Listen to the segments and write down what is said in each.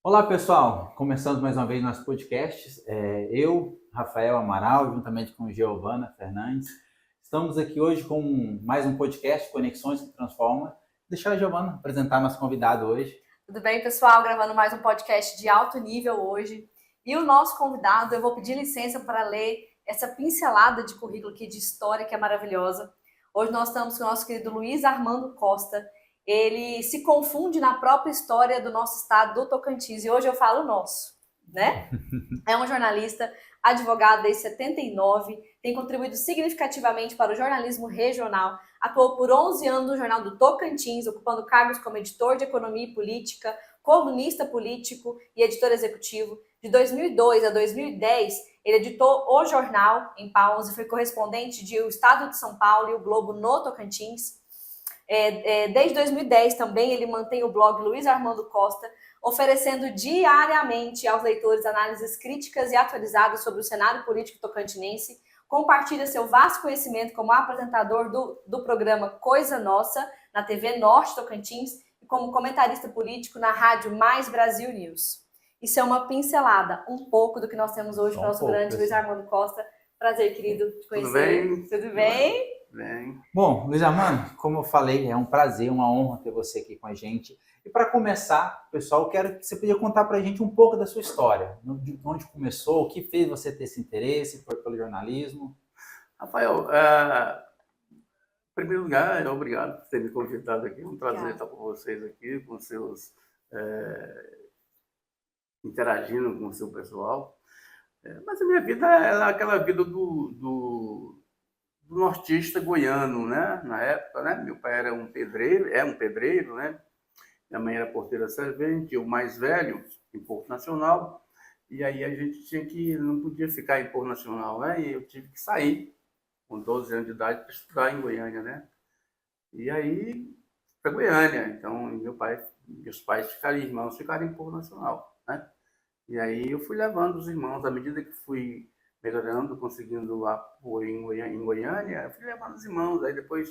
Olá, pessoal! Começando mais uma vez nosso podcast. Eu, Rafael Amaral, juntamente com Giovana Fernandes, estamos aqui hoje com mais um podcast, Conexões que Transforma. Deixa a Giovana apresentar nosso convidado hoje. Tudo bem, pessoal? Gravando mais um podcast de alto nível hoje. E o nosso convidado, eu vou pedir licença para ler essa pincelada de currículo aqui de história que é maravilhosa. Hoje nós estamos com o nosso querido Luiz Armando Costa. Ele se confunde na própria história do nosso estado do Tocantins. E hoje eu falo nosso, né? É um jornalista, advogado desde 79, tem contribuído significativamente para o jornalismo regional, atuou por 11 anos no Jornal do Tocantins, ocupando cargos como editor de economia e política, colunista político e editor executivo. De 2002 a 2010, ele editou o Jornal em Palmas e foi correspondente de O Estado de São Paulo e o Globo no Tocantins. Desde 2010 também ele mantém o blog Luiz Armando Costa, oferecendo diariamente aos leitores análises críticas e atualizadas sobre o cenário político tocantinense. Compartilha seu vasto conhecimento como apresentador do programa Coisa Nossa, na TV Norte Tocantins, e como comentarista político na Rádio Mais Brasil News. Isso é uma pincelada, um pouco do que nós temos hoje com o nosso grande Luiz Armando Costa. Prazer, querido, te conhecer. Tudo bem? Bem? Bom, Luiz Armando, como eu falei, é um prazer, uma honra ter você aqui com a gente. E para começar, pessoal, eu quero que você podia contar para a gente um pouco da sua história, de onde começou, o que fez você ter esse interesse pelo jornalismo. Rafael, em primeiro lugar, obrigado por ter me convidado aqui. É um prazer estar com vocês aqui, com seus interagindo com o seu pessoal. Mas a minha vida é aquela vida do nortista goiano, né? Na época, né? Meu pai era um pedreiro, né? Minha mãe era porteira servente, eu mais velho, em Porto Nacional. E aí a gente não podia ficar em Porto Nacional, né? E eu tive que sair com 12 anos de idade para estudar em Goiânia, né? E aí para Goiânia. Então meus pais irmãos ficaram em Porto Nacional, né? E aí eu fui levando os irmãos, à medida que fui melhorando, conseguindo apoio em Goiânia, eu fui levando os irmãos. Aí depois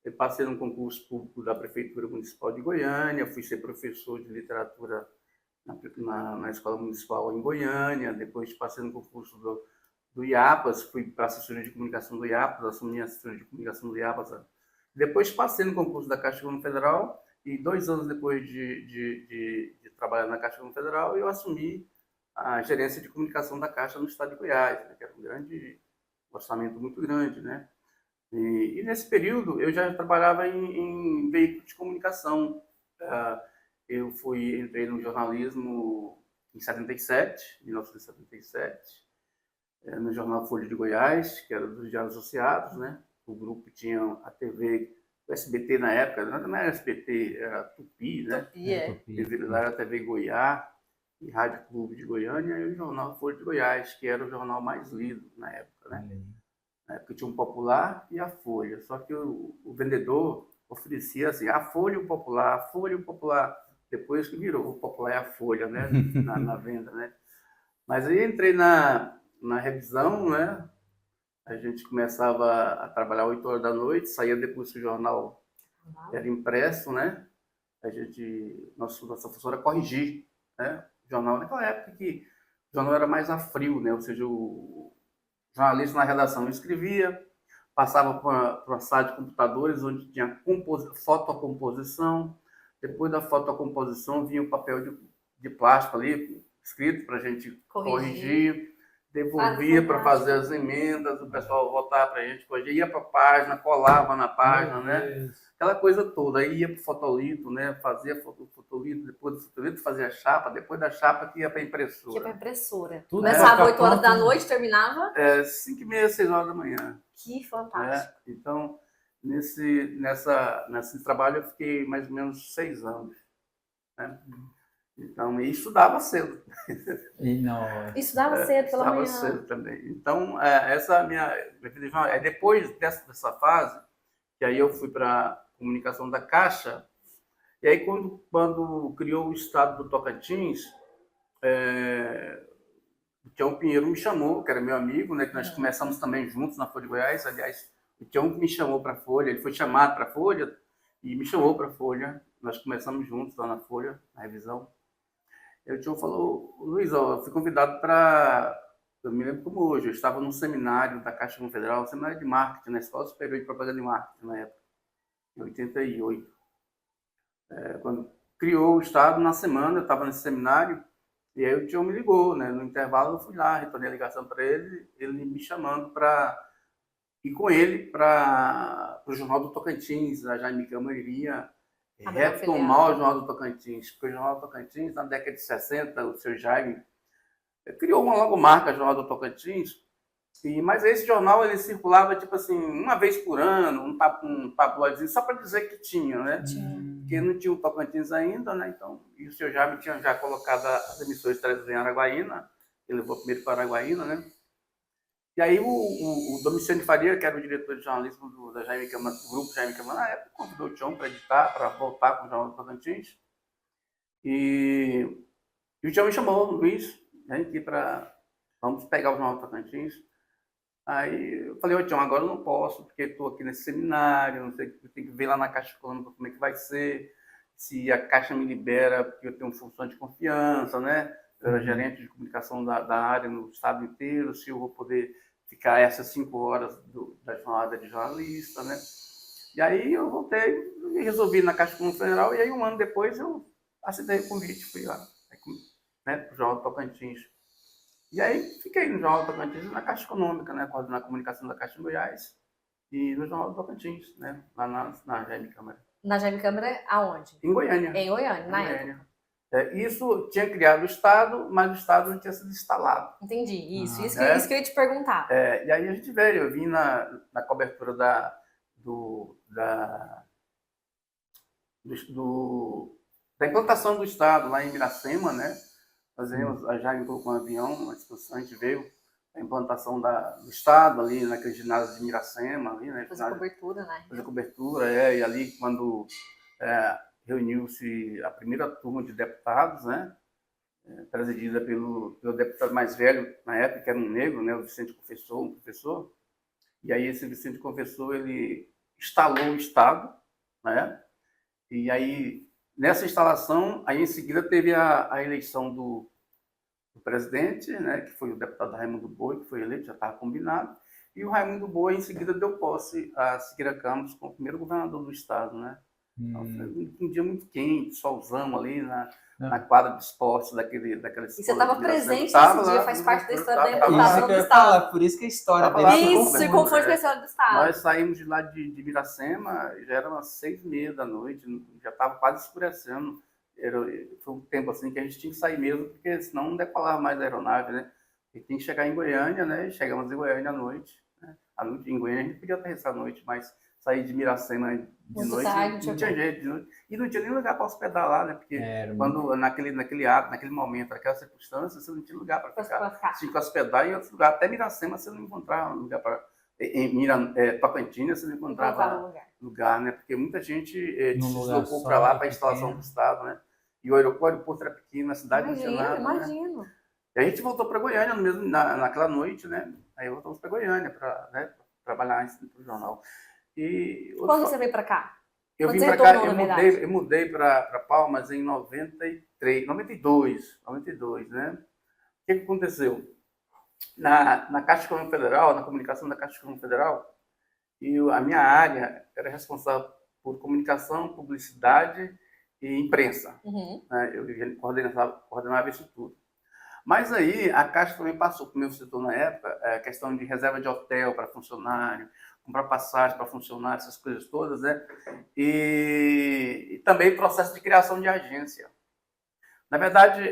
eu passei num concurso público da Prefeitura Municipal de Goiânia, fui ser professor de literatura na Escola Municipal em Goiânia, depois passei no concurso do IAPAS, fui para a assessoria de comunicação do IAPAS, assumi a assessoria de comunicação do IAPAS. Depois passei no concurso da Caixa Econômica Federal e 2 anos depois de trabalhar na Caixa Econômica Federal, eu assumi a gerência de comunicação da Caixa no estado de Goiás, né, que era um orçamento muito grande, né? E nesse período eu já trabalhava em veículos de comunicação. Eu entrei no jornalismo em 1977, no jornal Folha de Goiás, que era dos Diários Associados, né? O grupo tinha a TV, o SBT na época, não era SBT, era Tupi, né? Tupi, Lá era a TV Goiás e Rádio Clube de Goiânia, e o jornal Folha de Goiás, que era o jornal mais lido na época, né? Na época tinha um Popular e a Folha, só que o vendedor oferecia assim, a Folha e o Popular, a Folha e o Popular, depois que virou o Popular e a Folha, né? na venda, né? Mas aí entrei na revisão, né? A gente começava a trabalhar 8 horas da noite, saía depois que o jornal era impresso, né? Nossa função era corrigir, né? O jornal, naquela época que o jornal era mais a frio, né? Ou seja, o jornalista na redação escrevia, passava para uma sala de computadores onde tinha fotocomposição. Depois da fotocomposição vinha o papel de plástico ali, escrito para a gente corrigir, devolvia para fazer as emendas, o pessoal votava para a gente corrigir, ia para a página, colava na página, né? Aquela coisa toda. Aí ia para o fotolito, né? Fazia fotolito, depois do fotolito fazia a chapa, depois da chapa que ia para a impressora. Que ia para a impressora. Tudo começava 8 horas da noite, terminava? 5h30, 6 horas da manhã. Que fantástico. Então, nesse trabalho eu fiquei mais ou menos 6 anos. Né? Então, e estudava cedo. Estudava cedo pela manhã. Estudava cedo também. Então, essa minha vida. Depois dessa fase, que aí eu fui para a comunicação da Caixa, e aí quando criou o estado do Tocantins, o Tião Pinheiro me chamou, que era meu amigo, né, que nós começamos também juntos na Folha de Goiás. Aliás, o Tião me chamou para a Folha, ele foi chamado para a Folha e me chamou para a Folha. Nós começamos juntos lá na Folha, na revisão. o tio falou, Luiz, ó, eu fui convidado para... Eu me lembro como hoje, eu estava num seminário da Caixa Confederal, um seminário de marketing, na Escola Superior de Propaganda e Marketing, na época, em 88. Quando criou o Estado, na semana, eu estava nesse seminário, e aí o tio me ligou, né? No intervalo eu fui lá, retornei a ligação para ele, ele me chamando para ir com ele para o Jornal do Tocantins. A Jaime Câmara iria retomar o Jornal do Tocantins, porque o Jornal do Tocantins, na década de 60, o seu Jaime criou uma logomarca, Jornal do Tocantins, mas esse jornal ele circulava tipo assim, uma vez por ano, um tabloidezinho, só para dizer que tinha, né? Porque não tinha o Tocantins ainda, né? Então, e o seu Jaime tinha já colocado as emissões em Araguaína, ele levou primeiro para Araguaína, né? E aí o Domiciano Faria, que era o diretor de jornalismo da Jaime Câmara, do grupo Jaime Câmara, na época, convidou o Tião para editar, para voltar com o Jornal do Tocantins. E o Tião me chamou, Luiz, né, aqui para... Vamos pegar o Jornal do Tocantins. Aí eu falei, ô Tião, agora eu não posso, porque estou aqui nesse seminário, não sei, eu tenho que ver lá na Caixa Econômica como é que vai ser, se a Caixa me libera, porque eu tenho função de confiança, né? Eu era gerente de comunicação da área no estado inteiro, se eu vou poder ficar essas 5 horas da jornada de jornalista, né? E aí eu voltei e resolvi ir na Caixa Econômica Federal, e aí um ano depois eu assinei o convite, fui lá, né, para o Jornal do Tocantins. E aí fiquei no Jornal do Tocantins, na Caixa Econômica, né, coordenando a comunicação da Caixa de Goiás, e no Jornal do Tocantins, né, lá na Jaime Câmara. Na Jaime Câmara, aonde? Em Goiânia. Em Goiânia, na época. Isso tinha criado o Estado, mas o Estado não tinha sido instalado. Entendi, isso que eu ia te perguntar. E aí a gente veio, eu vim na cobertura da implantação do Estado lá em Miracema, né? Fazemos, a Jaime colocou um avião, uma discussão, a gente veio a implantação do Estado ali naquele ginásio de Miracema, ali, né? Fazer cobertura, né? Fazer cobertura, e ali quando reuniu-se a primeira turma de deputados, né? Presidida pelo deputado mais velho na época, que era um negro, né? O Vicente Confessor, um professor. E aí esse Vicente Confessor, ele instalou o Estado, né? E aí, nessa instalação, aí em seguida teve a eleição do presidente, né? Que foi o deputado Raimundo Boi, que foi eleito, já estava combinado. E o Raimundo Boi, em seguida, deu posse a Siqueira Campos como primeiro governador do Estado, né? Então, foi um dia muito quente, solzão ali na quadra de esportes daquela escola. E você estava presente nesse dia, faz parte da história da implantação do Estado. Por isso que a história dele... Isso, se confunde com a história do Estado. Nós saímos de lá de Miracema, já era umas 6h30 da noite, já estava quase escurecendo. Foi um tempo assim que a gente tinha que sair mesmo, porque senão não decolava mais a aeronave, né? E tinha que chegar em Goiânia, né? E chegamos em Goiânia à noite, né? Em Goiânia a gente podia aterrissar à noite, mas sair de Miracema de noite, não tinha jeito de noite. E não tinha nem lugar para hospedar lá, né? Porque quando, naquele momento, naquela circunstância, você não tinha lugar para ficar. Tinha que hospedar em outro lugar. Até Miracema você não encontrava lugar para... Tocantins você não encontrava lugar, né? Porque muita gente se deslocou para lá para a instalação do Estado, né? E o aeroporto era pequeno, a cidade não tinha nada. Imagino. Né? E a gente voltou para Goiânia naquela noite, né? Aí voltamos para Goiânia para trabalhar no jornal. Quando você veio para cá? Eu vim para cá, eu mudei para Palmas em 92, né? O que aconteceu? Na Caixa Econômica Federal, na comunicação da Caixa Econômica Federal, a minha área era responsável por comunicação, publicidade e imprensa. Né? Eu coordenava isso tudo. Mas aí a Caixa também passou para o meu setor na época, a questão de reserva de hotel para funcionário, comprar passagem para funcionário, essas coisas todas, né? E também processo de criação de agência. Na verdade,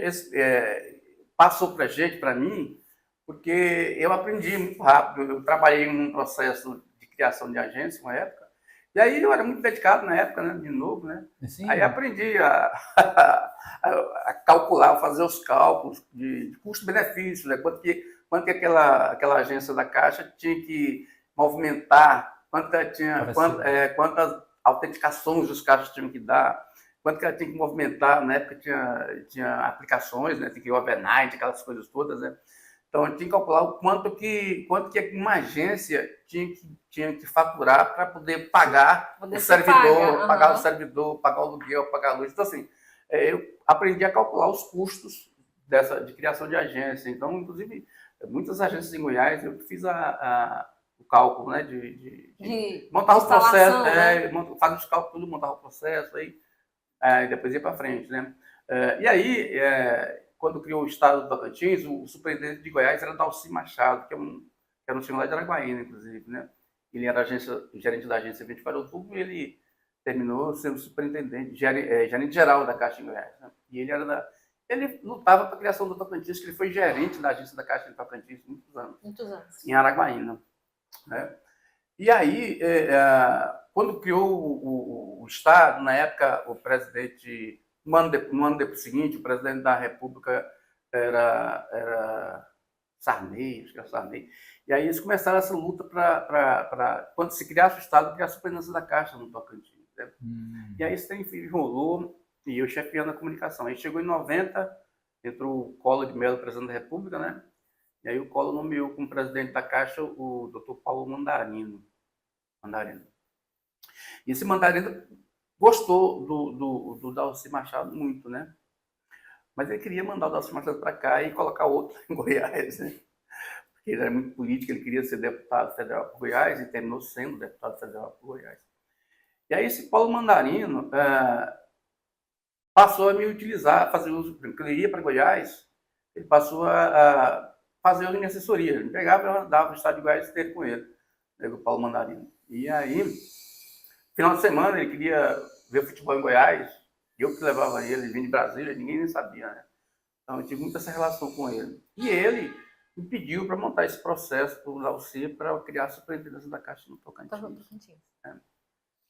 passou para mim, porque eu aprendi muito rápido. Eu trabalhei em um processo de criação de agência uma época, e aí eu era muito dedicado na época, né, de novo, né? Sim, aí aprendi a calcular, a fazer os cálculos de custo-benefício, né? Quanto que aquela agência da Caixa tinha que movimentar, quantas autenticações os caixas tinham que dar, quanto que ela tinha que movimentar. Na época tinha aplicações, né? Tinha que ir overnight, aquelas coisas todas, né? Então, eu tinha que calcular o quanto que uma agência tinha que faturar para poder pagar o servidor, pagar o aluguel, pagar a luz. Então, assim, eu aprendi a calcular os custos de criação de agência. Então, inclusive, muitas agências em Goiás, eu fiz o cálculo, né, de montar o processo, né? Fazer os cálculos, tudo, montar o processo, aí depois ia para frente, né? E aí, quando criou o estado do Tocantins, o superintendente de Goiás era Dalci Machado, que era um senhor lá de Araguaína, inclusive, né? Ele era gerente da agência 24 de outubro e ele terminou sendo superintendente, gerente geral da Caixa em Goiás, né? E ele lutava para a criação do Tocantins, que ele foi gerente da agência da Caixa em Tocantins muitos anos. Muitos anos. Em Araguaína, né? E aí, quando criou o Estado, na época, o presidente, no ano seguinte, o presidente da República era Sarney, acho que era Sarney. E aí eles começaram essa luta para quando se criasse o Estado, criar a superintendência da Caixa no Tocantins, né? E aí esse trem enrolou, e eu chefiando a comunicação. Aí chegou em 90, entrou o Collor de Mello, presidente da República, né? E aí o Collor nomeou como presidente da Caixa o Dr. Paulo Mandarino. E esse Mandarino gostou do Dalci Machado muito, né? Mas ele queria mandar o Dalci Machado para cá e colocar outro em Goiás, né? Porque ele era muito político, ele queria ser deputado federal por Goiás e terminou sendo deputado federal por Goiás. E aí esse Paulo Mandarino passou a me utilizar, fazer uso, porque ele ia para Goiás, ele passou a fazer uso de minha assessoria. Ele me pegava e eu dava o estado de Goiás inteiro com ele, né, o Paulo Mandarino. E aí, final de semana, ele queria ver futebol em Goiás, eu que levava ele, vindo de Brasília, ninguém nem sabia, né? Então eu tive muita essa relação com ele. E ele me pediu para montar esse processo para o Dalci para criar a superintendência da Caixa no Tocantins.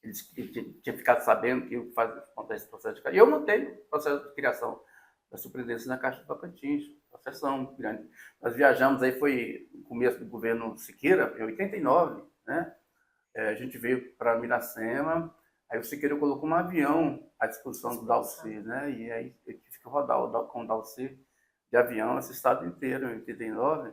Ele tinha ficado sabendo que eu montar esse processo de Caixa. E eu montei o processo de criação da superintendência na Caixa do Tocantins, processão grande. Nós viajamos, aí foi no começo do governo Siqueira, em 89, né? A gente veio para Miracema, aí o Siqueira colocou um avião à disposição do Dalci, né? E aí eu tive que rodar com o Dalci de avião esse estado inteiro, em 89,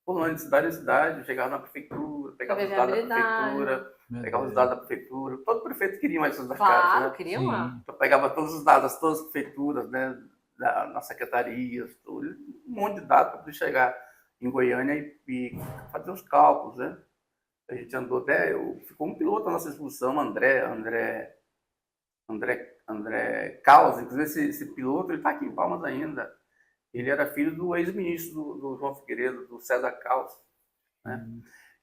pulando de cidade em cidade, chegava na prefeitura, pegava os dados da prefeitura, pegava os dados da prefeitura. Todo prefeito queria mais essas Claro, Caixa, né? queria uma. Então pegava todos os dados, todas as prefeituras, né? Nas secretarias, tudo, um monte de dados para poder chegar em Goiânia e fazer os cálculos, né? A gente andou ficou um piloto na nossa expulsão, André Caos, inclusive esse piloto, ele está aqui em Palmas ainda. Ele era filho do ex-ministro do João Figueiredo, do César Caos, né?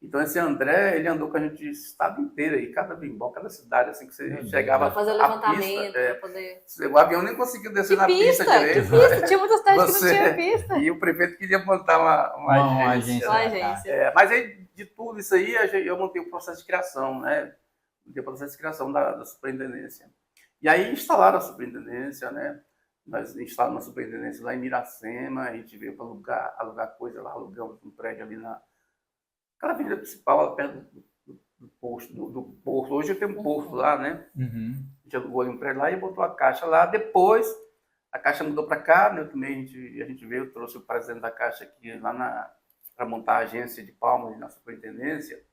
Então esse André, ele andou com a gente o estado inteiro aí, cada bimbó, cada cidade, assim que você chegava para fazer o levantamento, para poder... O avião nem conseguiu descer na pista direito. Tinha muitas cidades que não tinha pista. E o prefeito queria montar uma agência. Mas aí, de tudo isso aí, eu montei o processo de criação, né? Montei o processo de criação da superintendência. E aí instalaram a superintendência, né? Nós instalamos uma superintendência lá em Miracema, a gente veio para alugar coisa lá, alugamos um prédio ali naquela avenida principal, perto do porto. Hoje eu tenho um porto lá, né? A gente alugou ali um prédio lá e botou a Caixa lá. Depois, a Caixa mudou para cá, né? Também a gente veio, trouxe o presidente da Caixa aqui lá para montar a agência de Palmas na superintendência,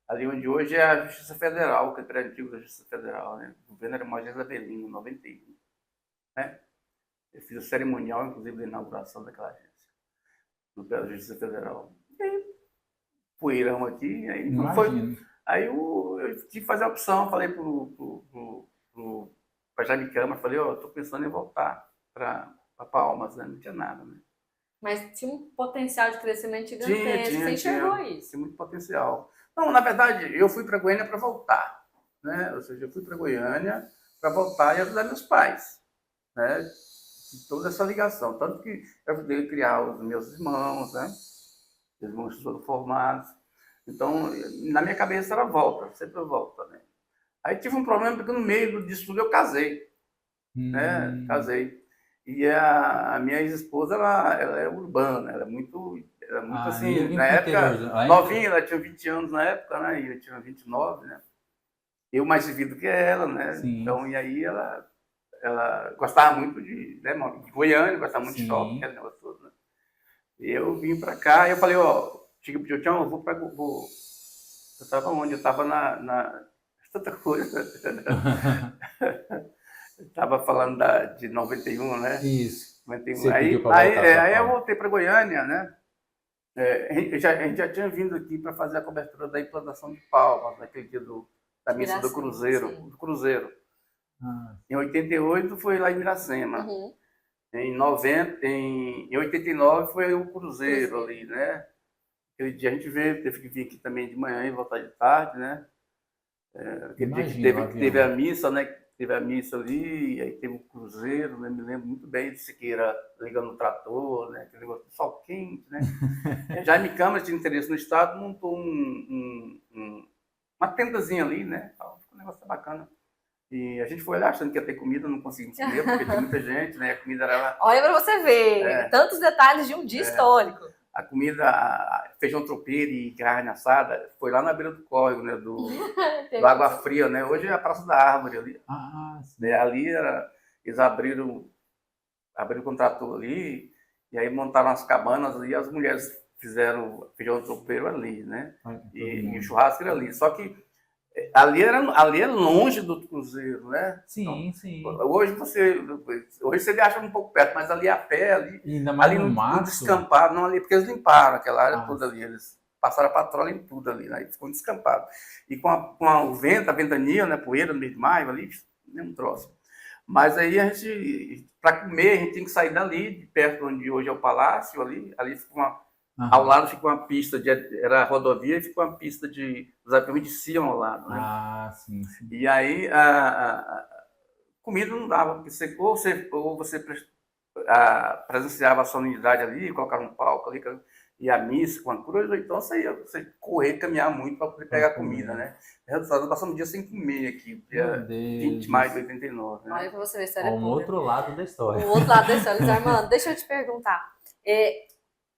ali onde hoje é a Justiça Federal, que é o prédio antigo da Justiça Federal, né? O governo era Moisés Avelino, em 91, né? Eu fiz o cerimonial, inclusive, da inauguração daquela agência, no prédio da Justiça Federal. E aí, poeirão aqui, aí não foi. Aí eu tive que fazer a opção, falei para Jaime Câmara, falei, estou pensando em voltar para Palmas, né? Não tinha nada, né? Mas tinha um potencial de crescimento gigantesco, você enxergou isso? Tinha muito potencial. Não, na verdade, eu fui para Goiânia para voltar, né? Ou seja, eu fui para Goiânia para voltar e ajudar meus pais, né? Toda essa ligação, tanto que eu ajudei a criar os meus irmãos, né? Os irmãos foram formados. Então, na minha cabeça era volta, sempre volta, né? Aí tive um problema porque no meio disso tudo eu casei, né? Casei. E a minha ex-esposa, ela é urbana, ela é muito assim, na época, novinha, ela tinha 20 anos na época, né? E eu tinha 29, né? Eu mais vivido que ela, né? Sim. Então, e aí ela gostava muito de Goiânia, gostava muito de shopping, aquele negócio todo, né? E eu vim pra cá e eu falei, cheguei pro Tião, eu vou. Eu tava onde? Eu tava na tanta coisa. Estava falando de 91, né? Isso. 91. Você Aí, pediu pra voltar pra aí eu Paulo. voltei para Goiânia, né? A gente já tinha vindo aqui para fazer a cobertura da implantação de Palmas, naquele dia da missa do Miracema, sim. Cruzeiro. Ah, Em 88 foi lá em Miracema. Uhum. Em 89 foi o Cruzeiro Cruzeiro. ali, né? Aquele dia a gente veio, teve que vir aqui também de manhã e voltar de tarde, né? Aquele dia que imagina o teve a avião. missa, né? Teve a missa ali, aí teve o Cruzeiro, né? Me lembro muito bem de Siqueira ligando o trator, né? Aquele negócio de sol quente, né? Jaime Câmara tinha interesse no Estado, montou uma tendazinha ali, né? O negócio tá bacana. E a gente foi lá achando que ia ter comida, não conseguimos comer, porque tinha muita gente, né? A comida era lá. Olha para você ver, tantos detalhes de um dia histórico. A comida, feijão tropeiro e carne assada, foi lá na beira do córrego, né? Do Água Fria, né? Hoje é a Praça da Árvore ali. Ah, sim. Né? Ali eles abriram o contrator ali, e aí montaram as cabanas ali, e as mulheres fizeram feijão tropeiro ali, né? E o churrasco era ali. Só que ali é longe do Cruzeiro, né? Sim, então, sim. Hoje você acha um pouco perto, mas ali a pé, ainda mais ali no mato. descampado, não ali, porque eles limparam aquela área toda ali, eles passaram a patrulha em tudo ali, né? E ficou descampado. E com o vento, a ventania, né? Poeira no mês de maio ali, nem um troço. Mas aí a gente, para comer, a gente tem que sair dali, de perto onde hoje é o palácio, ali fica ao lado fica uma pista, era a rodovia e fica uma pista os aviões desciam ao lado, né? Ah, sim, sim. E aí a comida não dava, porque ou você presenciava a solenidade ali, colocava um palco ali, e a missa com a cruz, ou então você correr, caminhar muito para poder pegar comida, né? Resultado, nós passamos um dia sem comer aqui, dia 20 de maio de 89. Né? Olha para você ver, história pura. Outro lado da história. O outro lado da história. Luiz Armando, deixa eu te perguntar.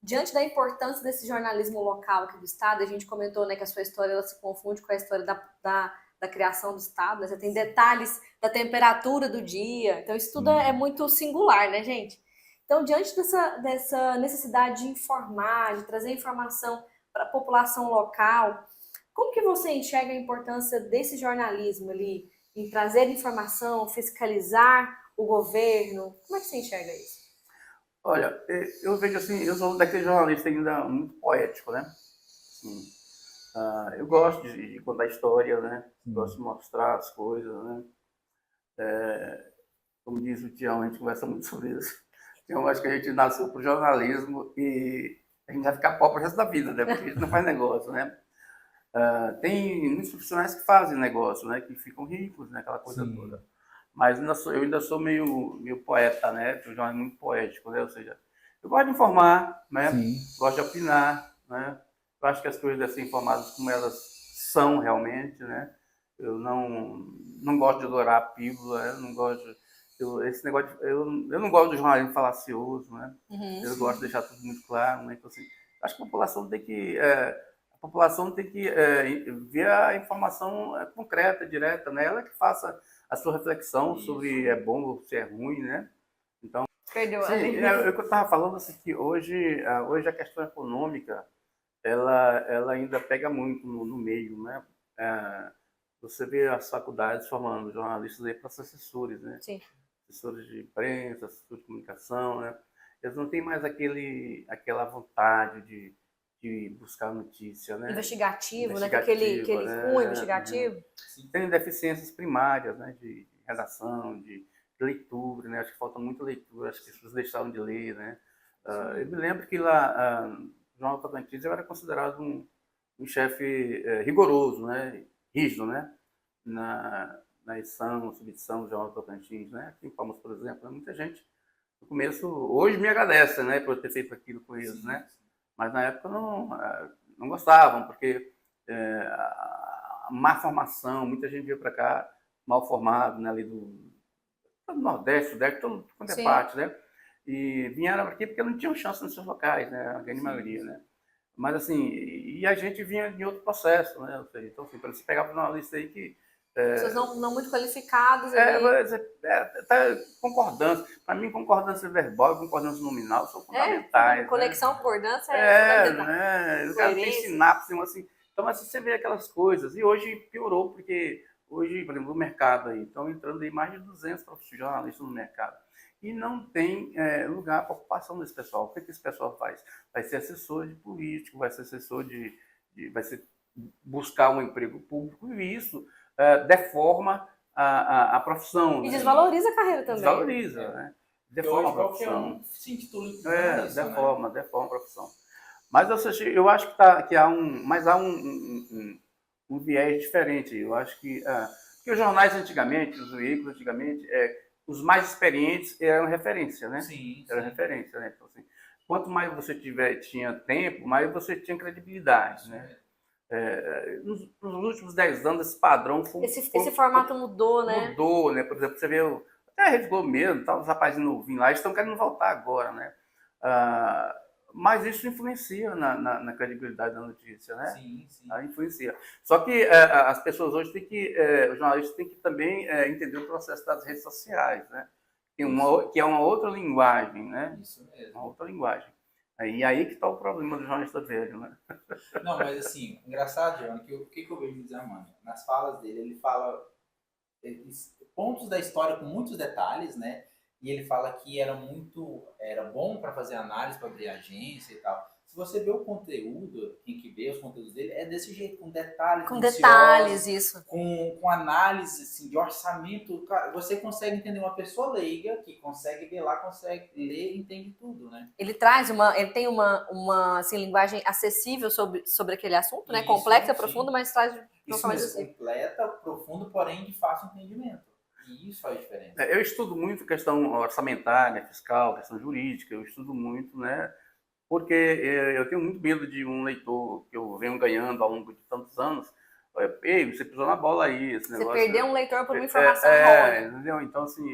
Diante da importância desse jornalismo local aqui do Estado, a gente comentou, né, que a sua história ela se confunde com a história da criação do Estado, né? Você tem detalhes da temperatura do dia, então isso tudo é muito singular, né, gente? Então, diante dessa necessidade de informar, de trazer informação para a população local, como que você enxerga a importância desse jornalismo ali, em trazer informação, fiscalizar o governo? Como é que você enxerga isso? Olha, eu vejo assim, eu sou daquele jornalista ainda muito poético, né? Assim, eu gosto de contar história, né? Gosto de mostrar as coisas, né? Como diz o Tião, a gente conversa muito sobre isso. Eu acho que a gente nasceu para o jornalismo e a gente vai ficar pobre o resto da vida, né? Porque a gente não faz negócio, né? Tem muitos profissionais que fazem negócio, né? Que ficam ricos, né? Aquela coisa toda. Mas eu ainda sou meio poeta, né? O jornal é muito poético, né? Ou seja, eu gosto de informar, né? Gosto de opinar, né? Eu acho que as coisas devem ser informadas como elas são realmente, né? Eu não gosto de adorar a pílula, eu não gosto esse negócio eu não gosto do jornalismo falacioso, né? Eu gosto de deixar tudo muito claro, né? Então, assim, acho que a população tem que ver a informação concreta, direta, né? Ela que faça a sua reflexão sobre é bom ou se é ruim, né? Então, perdeu sim, o que eu estava falando assim, que hoje a questão econômica ela ainda pega muito no meio, né? Você vê as faculdades formando jornalistas aí para ser assessores, né? Sim. Assessores de imprensa, assessores de comunicação, né? Eles não têm mais aquela vontade de buscar notícia, né? Investigativo, né? Aquele cunho investigativo. Tem deficiências primárias, né? De redação, de leitura, né? Acho que falta muita leitura, acho que as pessoas deixaram de ler, né? Eu me lembro que lá, João Tocantins, eu era considerado um chefe rigoroso, né? Rígido, né? Na edição, subedição do Jornal Tocantins, né? Aqui em Palmas, por exemplo, né? Muita gente, no começo, hoje me agradece, né? Por ter feito aquilo com eles, né? Mas na época não gostavam, porque a má formação, muita gente veio para cá mal formado, né? Ali do Nordeste, Sudeste, todo quanto é parte, né? E vieram aqui porque não tinham chance nos seus locais, né? A grande maioria, né? Mas assim, e a gente vinha de outro processo, né? Então, assim, para você pegar para uma lista aí que pessoas não muito qualificadas. Concordância. Para mim, concordância verbal e concordância nominal são fundamentais. Conexão, concordância O cara tem sinapse, assim. Então, assim, você vê aquelas coisas. E hoje piorou, porque hoje, por exemplo, no mercado aí, estão entrando aí mais de 200 jornalistas no mercado. E não tem lugar para ocupação desse pessoal. O que esse pessoal faz? Vai ser assessor de político, vai ser assessor vai ser buscar um emprego público, e isso deforma a profissão. E né? desvaloriza a carreira também. Desvaloriza, né? Deforma a profissão. Se intitula jornalista, deforma a profissão. Mas eu acho que há um viés diferente. Eu acho que os jornais antigamente, os veículos antigamente, os mais experientes eram referência, né? Sim. Era referência, né? Então, assim, quanto mais você tinha tempo, mais você tinha credibilidade, né? Nos últimos 10 anos, esse padrão esse formato mudou, né? Mudou, né? Por exemplo, você vê até a Rede Globo mesmo, tá, os rapazes novinhos lá, estão querendo voltar agora, né? Mas isso influencia na credibilidade da notícia, né? Sim. Influencia. Só que as pessoas hoje os jornalistas têm que também entender o processo das redes sociais, né? Que é uma outra linguagem, né? Isso mesmo. Uma outra linguagem. E aí que está o problema do jornalista velho, né? Não, mas assim, engraçado, João, que o que eu vejo dizer, mano, nas falas dele, ele fala pontos da história com muitos detalhes, né? E ele fala que era bom para fazer análise, para abrir agência e tal. Se você vê o conteúdo, tem que ver os conteúdos dele, é desse jeito, com detalhes. Com detalhes, isso. Com análise assim, de orçamento. Cara, você consegue entender uma pessoa leiga que consegue ver lá, consegue ler e entende tudo, né? Ele tem uma assim, linguagem acessível sobre aquele assunto, né? Isso, complexa, sim. profunda, mas traz Isso mesmo, completa, profundo, porém de fácil entendimento. E isso faz diferença. Eu estudo muito questão orçamentária, fiscal, questão jurídica, eu estudo muito, né? Porque eu tenho muito medo de um leitor que eu venho ganhando ao longo de tantos anos. Ei, você pisou na bola aí, esse negócio. Você perdeu um leitor por uma informação errônea. Entendeu? Então, assim,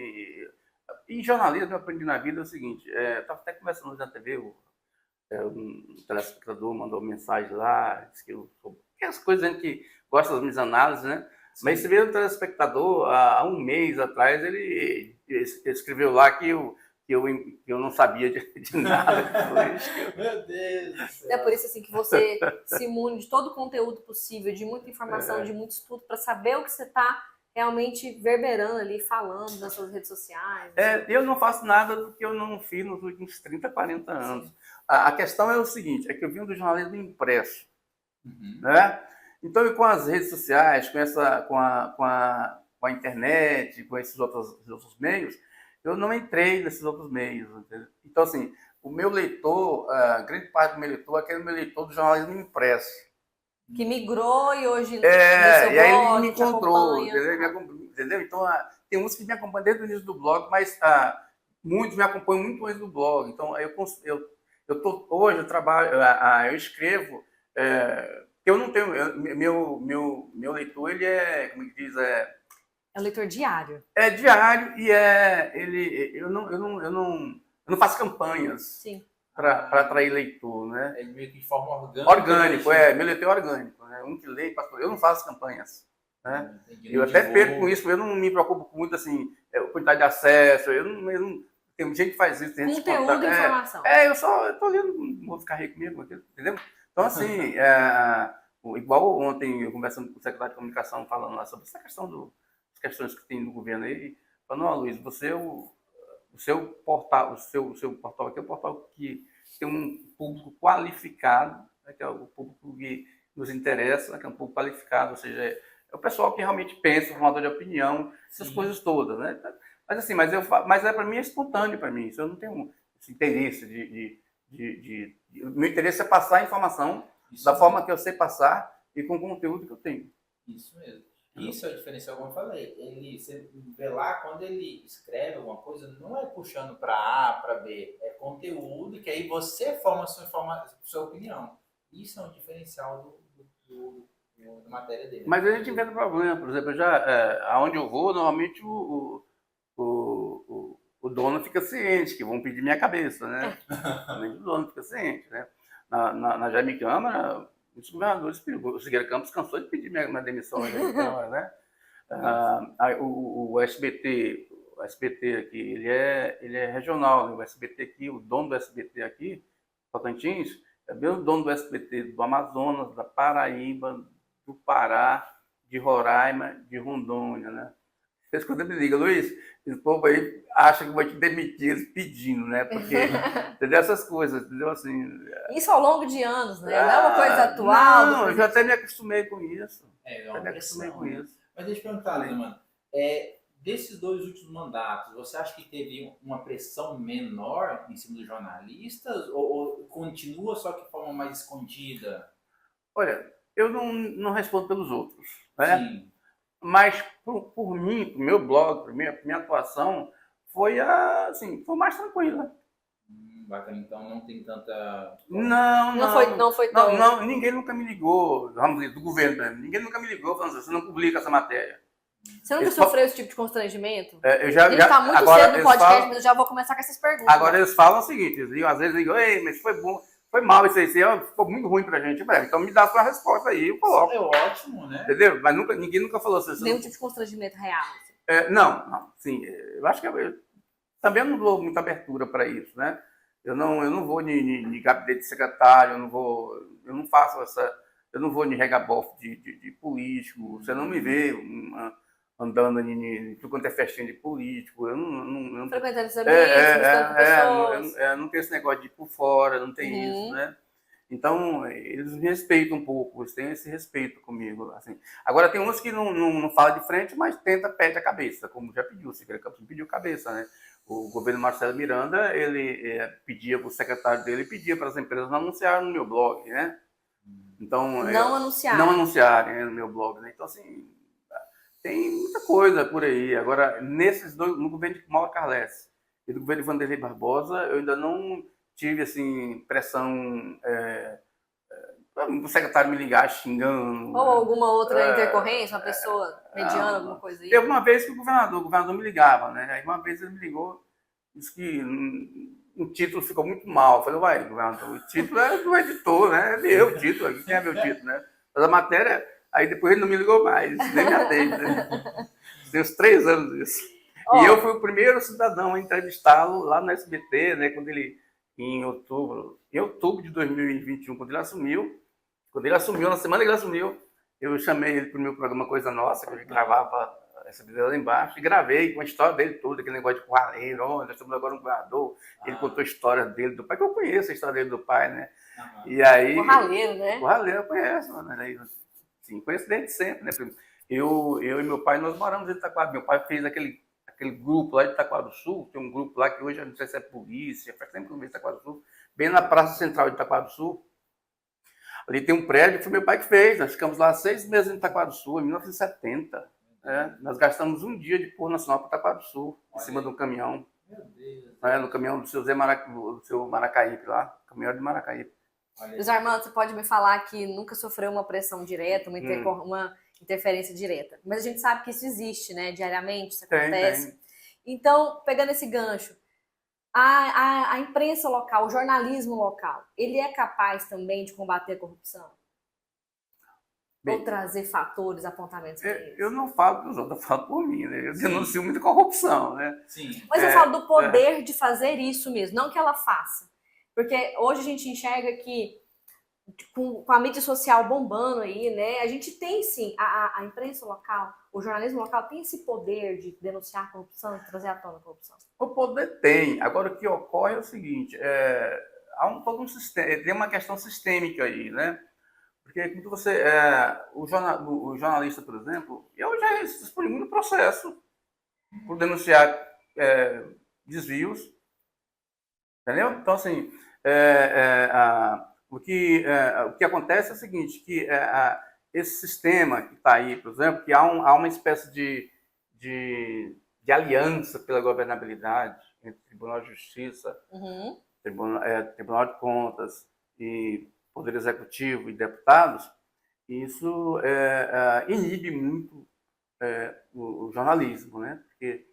em jornalismo eu aprendi na vida o seguinte, estava até conversando hoje na TV, um telespectador mandou mensagem lá, disse que eu sou... As coisas a gente gosta das minhas análises, né? Sim. Mas você vê o telespectador, há um mês atrás, ele escreveu lá que eu não sabia de nada. Meu Deus do céu. É por isso assim, que você se imune de todo o conteúdo possível, de muita informação, de muito estudo, para saber o que você está realmente verberando ali, falando nas suas redes sociais. Eu não faço nada do que eu não fiz nos últimos 30, 40 anos. A questão é o seguinte, é que eu vim do jornalismo impresso. Né? Então, com as redes sociais, com a internet, com esses outros meios, eu não entrei nesses outros meios. Entendeu? Então, assim, o meu leitor, a grande parte do meu leitor, é aquele meu leitor do jornalismo impresso. Que migrou e hoje e aí ele me encontrou, entendeu? Então, tem uns que me acompanham desde o início do blog, mas muitos me acompanham muito antes do blog. Então, hoje eu trabalho, eu escrevo, eu não tenho, meu leitor, ele como é que diz, é um leitor diário. É diário e eu não faço campanhas para atrair leitor, né? É meio que de forma orgânica. Orgânico, meu leitor é orgânico, né? Um que lê, eu não faço campanhas, né? Eu até perco com isso, eu não me preocupo muito assim, quantidade de acesso, tem gente que faz isso, tem gente conteúdo e informação. Eu tô lendo, não vou ficar rico mesmo, entendeu? Então assim, igual ontem eu conversando com o secretário de comunicação falando lá sobre essa questão as questões que tem no governo aí, falando, Luiz, o seu portal aqui é um portal que tem um público qualificado, né, que é o público que nos interessa, né, que é um público qualificado, ou seja, é o pessoal que realmente pensa, formador de opinião, essas coisas todas, né? Mas assim, mas para mim é espontâneo para mim, isso eu não tenho esse interesse meu interesse é passar a informação da forma que eu sei passar e com o conteúdo que eu tenho. Isso mesmo. Isso é o diferencial, como eu falei. Você vê lá, quando ele escreve alguma coisa, não é puxando para A, para B. É conteúdo que aí você forma a sua opinião. Isso é um diferencial da matéria dele. Mas a gente inventa problema. Por exemplo, aonde eu vou, normalmente o dono fica ciente, que vão pedir minha cabeça, né? O dono fica ciente, né? Na Jaime Câmara, os governadores, o Siqueira Campos cansou de pedir minha demissão na Jaime Câmara, né? O SBT aqui, ele é regional, né? O SBT aqui, o dono do SBT aqui, Tocantins, é mesmo dono do SBT do Amazonas, da Paraíba, do Pará, de Roraima, de Rondônia, né? Eles quando me ligam, Luiz, esse povo aí acha que vai te demitir, eles pedindo, né? Porque, entendeu? Essas coisas, entendeu? Assim, isso ao longo de anos, né? Não é uma coisa atual. Não, eu já até me acostumei com isso. Não, me acostumei com isso. Mas deixa eu perguntar, mano, desses 2 últimos mandatos, você acha que teve uma pressão menor em cima dos jornalistas ou continua só que de forma mais escondida? Olha, eu não respondo pelos outros, né? Sim. Mas por mim, pro meu blog, por minha atuação, foi assim, foi mais tranquila. Bacana, então não tem tanta... Não foi tão... Não, ninguém nunca me ligou, vamos dizer, do governo mesmo, ninguém nunca me ligou falando assim, você não publica essa matéria. Você nunca sofreu esse tipo de constrangimento? Eu já, a gente tá muito agora, cedo no podcast, mas eu já vou começar com essas perguntas. Agora eles falam o seguinte, às vezes ligam, ei, mas foi bom, foi mal isso aí, ficou muito ruim pra gente, velho. Então me dá sua resposta aí, eu coloco. É ótimo, né? Entendeu? Mas ninguém nunca falou assim. Nenhum tipo de constrangimento real. Assim. Não, sim. Eu acho que também não dou muita abertura para isso, né? Eu não vou de gabinete de secretário, eu não faço eu não vou de regabof de político, você não me vê andando em tudo quanto é festinha de político, eu não frequentando os ambientes, buscando pessoas. Não tem esse negócio de ir por fora, não tem isso, né? Então, eles me respeitam um pouco, eles têm esse respeito comigo, assim. Agora, tem uns que não falam de frente, mas pede a cabeça, como já pediu, o Siqueira Campos pediu cabeça, né? O governo Marcelo Miranda, ele pedia para o secretário dele, pedia para as empresas não anunciarem no meu blog, né? Então, não anunciarem no meu blog, né? Então, assim, tem muita coisa por aí. Agora, nesses dois, no governo de Mauro Carles e do governo de Vanderlei Barbosa, eu ainda não tive, assim, pressão o secretário me ligar xingando. Ou alguma outra intercorrência, uma pessoa mediana, alguma coisa aí? Teve uma vez que o governador me ligava, né? Aí uma vez ele me ligou, disse que o título ficou muito mal. Eu falei, vai, governador, o título é do editor, né? É meu título, aqui quem é meu título, né? Mas a matéria, aí depois ele não me ligou mais, nem me atende, né? Tem uns 3 anos isso. E eu fui o primeiro cidadão a entrevistá-lo lá no SBT, né? Quando ele, em outubro de 2021, quando ele assumiu, na semana que ele assumiu, eu chamei ele para o meu programa Coisa Nossa, que eu gravava essa vida lá embaixo, e gravei com a história dele toda, aquele negócio de curraleiro, olha, nós estamos agora um guardador, ele contou a história dele, do pai, que eu conheço a história dele do pai, né? E aí... Curraleiro, né? Curraleiro, eu conheço, né? Sim, conheço desde sempre, né? Eu e meu pai, nós moramos em Itaquá, meu pai fez aquele grupo lá de Itaquá do Sul, tem um grupo lá que hoje eu não sei se é polícia, faz tempo que eu não vejo Itaquá do Sul, bem na Praça Central de Itaquá do Sul. Ali tem um prédio que foi meu pai que fez. Nós ficamos lá 6 meses em Itaquá do Sul, em 1970. Nós gastamos um dia de Porto Nacional para Itaquá do Sul, em cima de um caminhão. Meu Deus. No caminhão do seu Maracaípe lá, caminhão de Maracaípe. Luiz Armando, você pode me falar que nunca sofreu uma pressão direta, uma interferência direta. Mas a gente sabe que isso existe, né? Diariamente, isso acontece. Tem. Então, pegando esse gancho, a imprensa local, o jornalismo local, ele é capaz também de combater a corrupção? Ou trazer fatores, apontamentos para isso? Eu não falo dos outros, eu falo por mim, né? Eu denuncio muita corrupção, né? Sim. Mas eu falo do poder de fazer isso mesmo, não que ela faça. Porque hoje a gente enxerga que, com a mídia social bombando aí, né? A gente tem, sim, a imprensa local, o jornalismo local tem esse poder de denunciar a corrupção, de trazer à tona a corrupção. O poder tem. Agora, o que ocorre é o seguinte, há todo um sistema, tem uma questão sistêmica aí, né? Porque quando você... o jornalista, por exemplo, eu já exponho muito processo por denunciar desvios, entendeu? Então, assim, o que acontece é o seguinte, que esse sistema que está aí, por exemplo, que há uma espécie de aliança pela governabilidade entre Tribunal de Justiça, Tribunal de Contas e Poder Executivo e deputados, isso inibe muito o jornalismo, né? Porque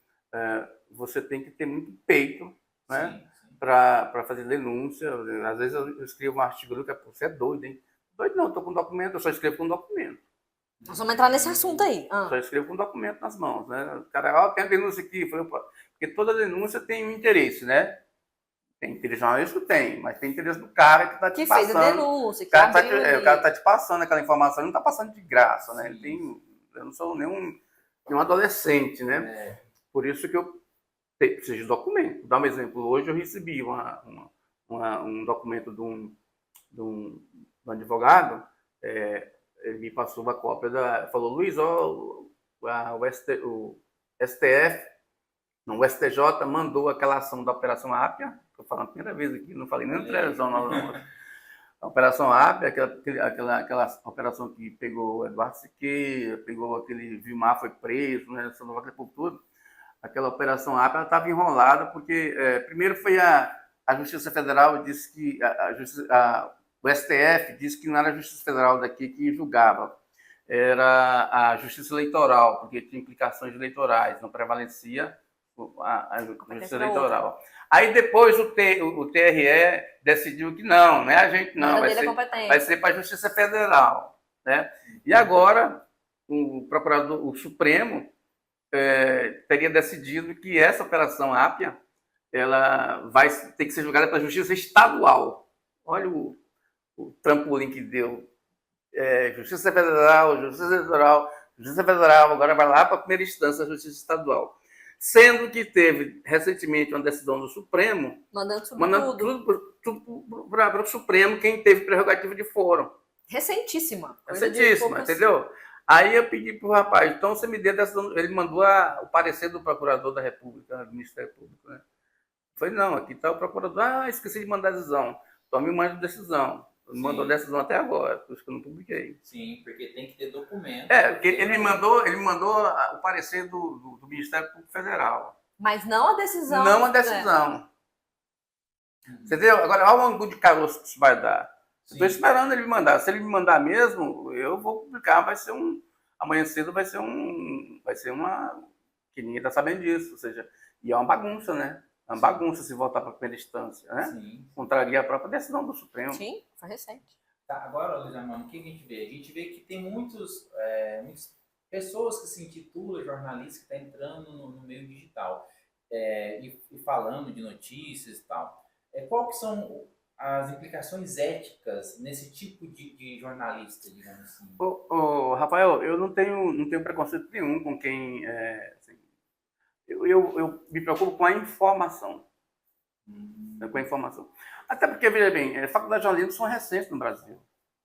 você tem que ter muito peito, né? Para fazer denúncia. Às vezes eu escrevo um artigo que você é doido, hein? Doido não, estou com documento, eu só escrevo com documento. Nós vamos entrar nesse assunto aí. Só escrevo com documento nas mãos, né? O cara, tem a denúncia aqui, porque toda denúncia tem um interesse, né? Tem interesse jornalístico? Tem, mas tem interesse do cara que está te passando. Que fez a denúncia, o cara está te passando aquela informação, ele não está passando de graça, né? Ele tem Eu não sou nenhum adolescente, né? Por isso que eu preciso de documento. Vou dar um exemplo. Hoje eu recebi um documento de um advogado, ele me passou uma cópia falou, Luiz, o STF, não, o STJ mandou aquela ação da Operação Ápia, estou falando a primeira vez aqui, não falei nem na televisão, não. A Operação Ápia, aquela operação que pegou o Eduardo Siqueira, pegou aquele Vilmar, foi preso, né, por tudo. Aquela Operação Ápia estava enrolada porque, primeiro foi a Justiça Federal, disse que o STF disse que não era a Justiça Federal daqui que julgava, era a Justiça Eleitoral, porque tinha implicações eleitorais, não prevalecia a Justiça Eleitoral. Aí depois o TRE decidiu que não é a gente não, vai ser para a Justiça Federal, né? E agora o procurador, o Supremo, teria decidido que essa Operação Ápia ela vai ter que ser julgada pela Justiça Estadual. Olha o trampolim que deu. Justiça Federal, Justiça Eleitoral, Justiça Federal, agora vai lá para a primeira instância, a Justiça Estadual. Sendo que teve recentemente uma decisão do Supremo mandando tudo para o Supremo, quem teve prerrogativa de foro. Recentíssima, entendeu? Aí eu pedi para o rapaz, então você me dê a decisão. Ele mandou o parecer do procurador da República, do Ministério Público, né? Eu falei, não, aqui está o procurador. Esqueci de mandar a decisão. Então me manda a decisão. Não mandou a decisão até agora, por isso que eu não publiquei. Sim, porque tem que ter documento. Porque ele mandou o parecer do Ministério Público Federal. Mas não a decisão. Não a decisão. Você entendeu? Agora, olha o ângulo de caroço que isso vai dar. Estou esperando ele me mandar. Se ele me mandar mesmo, eu vou publicar. Vai ser amanhã cedo vai ser uma... que ninguém está sabendo disso. Ou seja, e é uma bagunça, né? É uma bagunça se voltar para a primeira instância, né? Sim. Contraria a própria decisão do Supremo. Sim, foi recente. Tá, agora, Luiz Armando, o que a gente vê? A gente vê que tem muitas pessoas que se intitulam jornalistas que estão entrando no meio digital e falando de notícias e tal. Qual que são as implicações éticas nesse tipo de jornalista, digamos assim? Rafael, eu não tenho preconceito nenhum com quem... Eu me preocupo com a informação. Com a informação. Até porque, veja bem, faculdades de jornalismo são recentes no Brasil.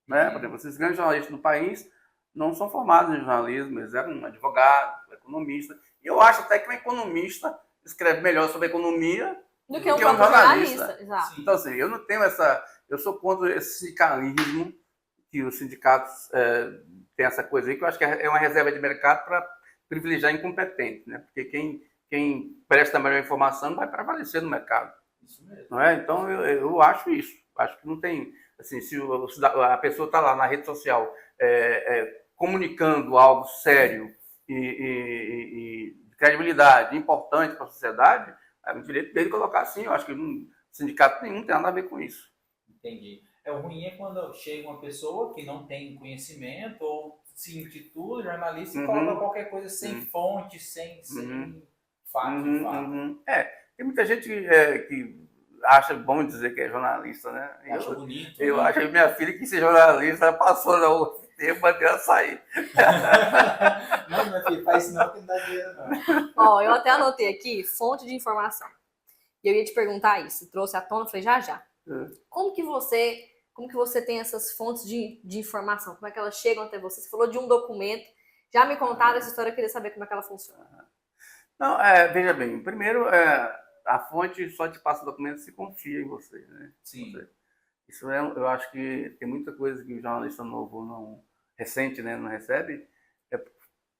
Né? Por exemplo, esses grandes jornalistas do país não são formados em jornalismo, eles eram advogados, economistas. E eu acho até que um economista escreve melhor sobre economia do que um jornalista. Exato. Então, assim, eu não tenho eu sou contra esse sindicalismo que os sindicatos têm essa coisa aí, que eu acho que é uma reserva de mercado para privilegiar incompetente, né? Porque quem presta a melhor informação vai prevalecer no mercado. Isso mesmo. Não é? Então, eu acho isso. Acho que não tem... Assim, se a pessoa está lá na rede social comunicando algo sério e de credibilidade, importante para a sociedade, é o direito dele colocar assim. Eu acho que sindicato nenhum tem nada a ver com isso. Entendi. O ruim é quando chega uma pessoa que não tem conhecimento ou se intitula jornalista e coloca qualquer coisa sem fonte, sem fato. Tem muita gente que acha bom dizer que é jornalista, né? Acha bonito. Eu acho que minha filha que ser jornalista passou no tempo até ela sair. Não, minha filha, faz isso não que não dá dinheiro, não. Eu até anotei aqui, fonte de informação. E eu ia te perguntar isso, trouxe à tona, falei, já. Como que você tem essas fontes de informação? Como é que elas chegam até você? Você falou de um documento, já me contaram essa história, eu queria saber como é que ela funciona. Não, veja bem, primeiro, a fonte só te passa o documento se confia em você, né? Sim. Isso eu acho que tem muita coisa que o jornalista novo, recente, né, não recebe,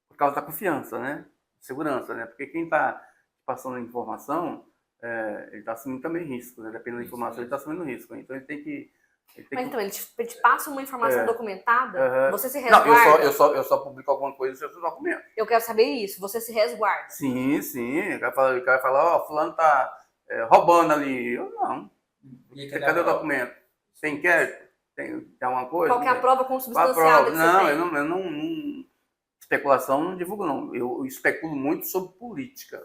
por causa da confiança, né? Segurança, né? Porque quem está passando a informação, ele está assumindo também risco, né? Dependendo da informação, ele está assumindo risco. Então ele tem que... Então, ele te passa uma informação documentada, você se resguarda? Não, eu só publico alguma coisa se eu sou documento. Eu quero saber isso, você se resguarda? Sim. O cara vai falar, fulano tá roubando ali. Eu não. Cadê o documento? Tem inquérito? Tem alguma coisa? Qual que é a prova consubstanciada que você tem? Eu não... Especulação não divulgo, não. Eu especulo muito sobre política.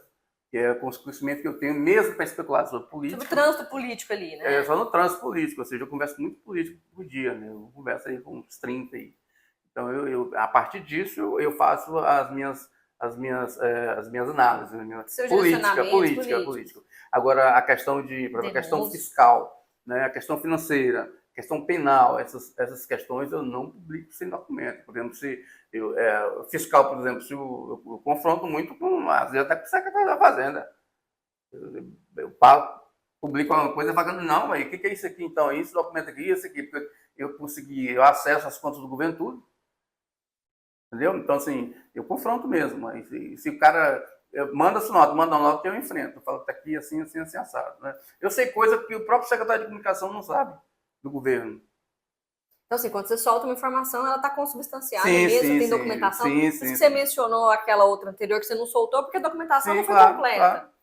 Que é o conhecimento que eu tenho, mesmo para especular sobre política. Sobre o trânsito político ali, né? Só no trânsito político, ou seja, eu converso muito político por dia, né? Eu converso aí com uns 30 e Então, a partir disso, eu faço as minhas análises, Seus política. direcionamentos Agora, a questão fiscal, né, a questão financeira, a questão penal, essas questões eu não publico sem documento. Por exemplo, fiscal, por exemplo, se eu confronto muito às vezes até com o secretário da Fazenda. Eu publico uma coisa falando, não, aí o que é isso aqui então? Esse documento aqui, esse aqui, porque eu acesso as contas do governo tudo. Entendeu? Então, assim, eu confronto mesmo. Mas se o cara manda uma nota, eu enfrento. Eu falo, tá aqui, assim, assim, assim, assado. Né? Eu sei coisa que o próprio secretário de comunicação não sabe do governo. Então, assim, quando você solta uma informação, ela está consubstanciada mesmo, tem documentação. Sim, você mencionou aquela outra anterior que você não soltou, porque a documentação não foi completa. Claro.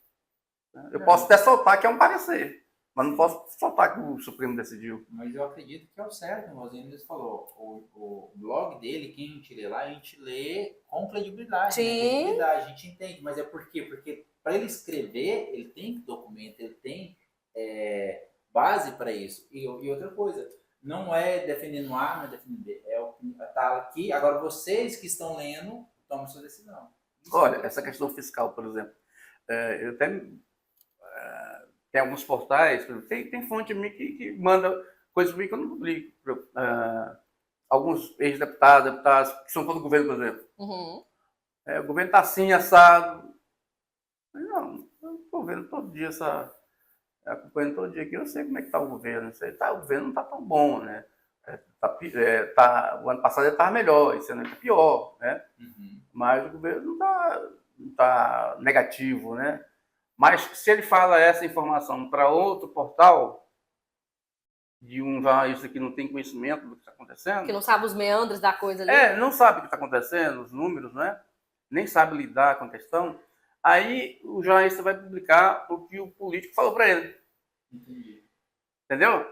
Eu posso até soltar que é um parecer, mas não posso soltar que o Supremo decidiu. Mas eu acredito que é o certo, o Rosinho falou. O blog dele, quem a gente lê lá, a gente lê com credibilidade. Sim. Né? Credibilidade, a gente entende. Mas é por quê? Porque para ele escrever, ele tem documento, ele tem base para isso. E outra coisa, não é defendendo A, não é defendendo B. Tá aqui. Agora, vocês que estão lendo, tomem sua decisão. Olha, essa questão fiscal, por exemplo. Eu até... tem alguns portais, tem fonte minha que manda coisas que eu não publico. Alguns ex-deputados que são todo o governo, por exemplo. Uhum. O governo está assim, assado. Não, eu estou vendo todo dia acompanhando todo dia aqui, eu sei como é que está o governo. O governo não está tão bom, né? O ano passado ele estava melhor, esse ano ele está pior, né? Uhum. Mas o governo não está negativo, né? Mas se ele fala essa informação para outro portal, de um jornalista que não tem conhecimento do que está acontecendo... Que não sabe os meandros da coisa ali. Não sabe o que está acontecendo, os números, né? Nem sabe lidar com a questão. Aí o jornalista vai publicar o que o político falou para ele. Entendi. Entendeu?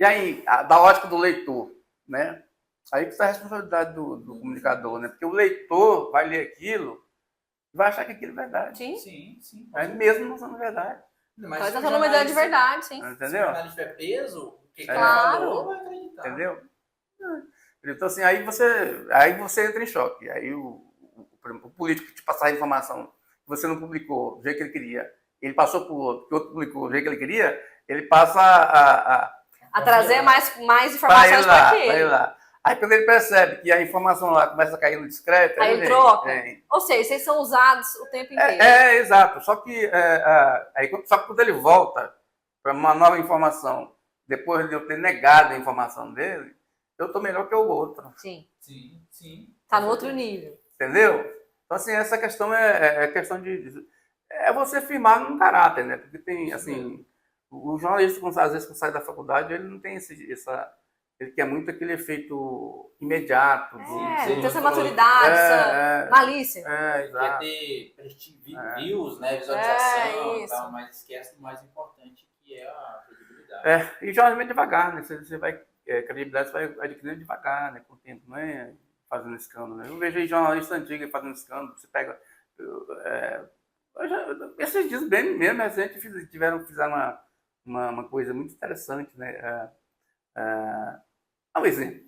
E aí, da ótica do leitor, né? Aí que está a responsabilidade do comunicador, né? Porque o leitor vai ler aquilo e vai achar que aquilo é verdade. Sim. É mesmo não sendo verdade. Mas está falando uma ideia de verdade, sim. Entendeu? Se o jornalista tiver peso, o que ele Claro. falou, vai acreditar. Entendeu? Então, assim, aí você entra em choque. Aí o político te passar a informação que você não publicou do jeito que ele queria, ele passou para o outro, que o outro publicou do jeito que ele queria, ele passa a trazer mais informações para ele lá. Aí quando ele percebe que a informação lá começa a cair no discreto... Aí ele troca. Ou seja, vocês são usados o tempo inteiro. Exato. Só que quando ele volta para uma nova informação, depois de eu ter negado a informação dele, eu estou melhor que o outro. Sim. Tá no outro nível. Entendeu? Então, assim, essa questão é questão de... É você firmar num caráter, né? Porque tem, assim... O jornalista, às vezes, quando sai da faculdade, ele não tem ele quer muito aquele efeito imediato. Tem essa maturidade, essa malícia. Exato. Quer ter views, né? Visualização e tal, mas esquece do mais importante, que é a credibilidade. E jornalismo é devagar, né? Você vai... credibilidade você vai adquirindo devagar, né? Com o tempo, não é fazendo escândalo, né? Eu vejo aí jornalista antigo fazendo escândalo, você pega... esses dias bem mesmo, recente, fizeram uma coisa muito interessante, né? Um exemplo.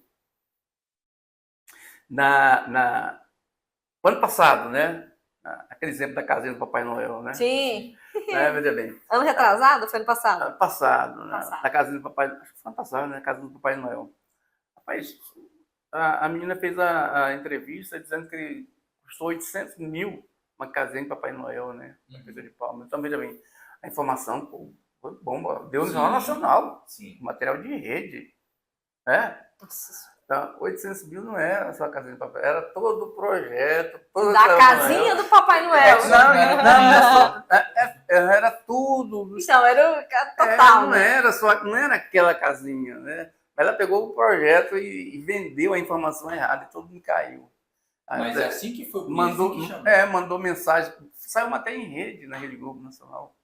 No ano passado, né? Aquele exemplo da casinha do Papai Noel, né? Sim. Veja bem. Ano retrasado? Foi ano passado? Ano passado, né? Na casinha do Papai Noel. Acho que foi ano passado, né? Na casa do Papai Noel. Rapaz, a menina fez a entrevista dizendo que custou 800 mil uma casinha de Papai Noel, né? Uma coisa de palma. Então, veja bem, a informação foi bomba. Deu no Jornal Nacional. Sim. Material de rede. Né? Então, 800 mil não era só a casinha do Papai, era todo o projeto. Da casinha do Papai Noel. Era tudo. Então, era o total. Não era aquela casinha, né? Ela pegou o projeto e vendeu a informação errada e todo mundo caiu. Mas é assim que foi. Mandou mensagem, saiu até em rede, na Rede Globo Nacional.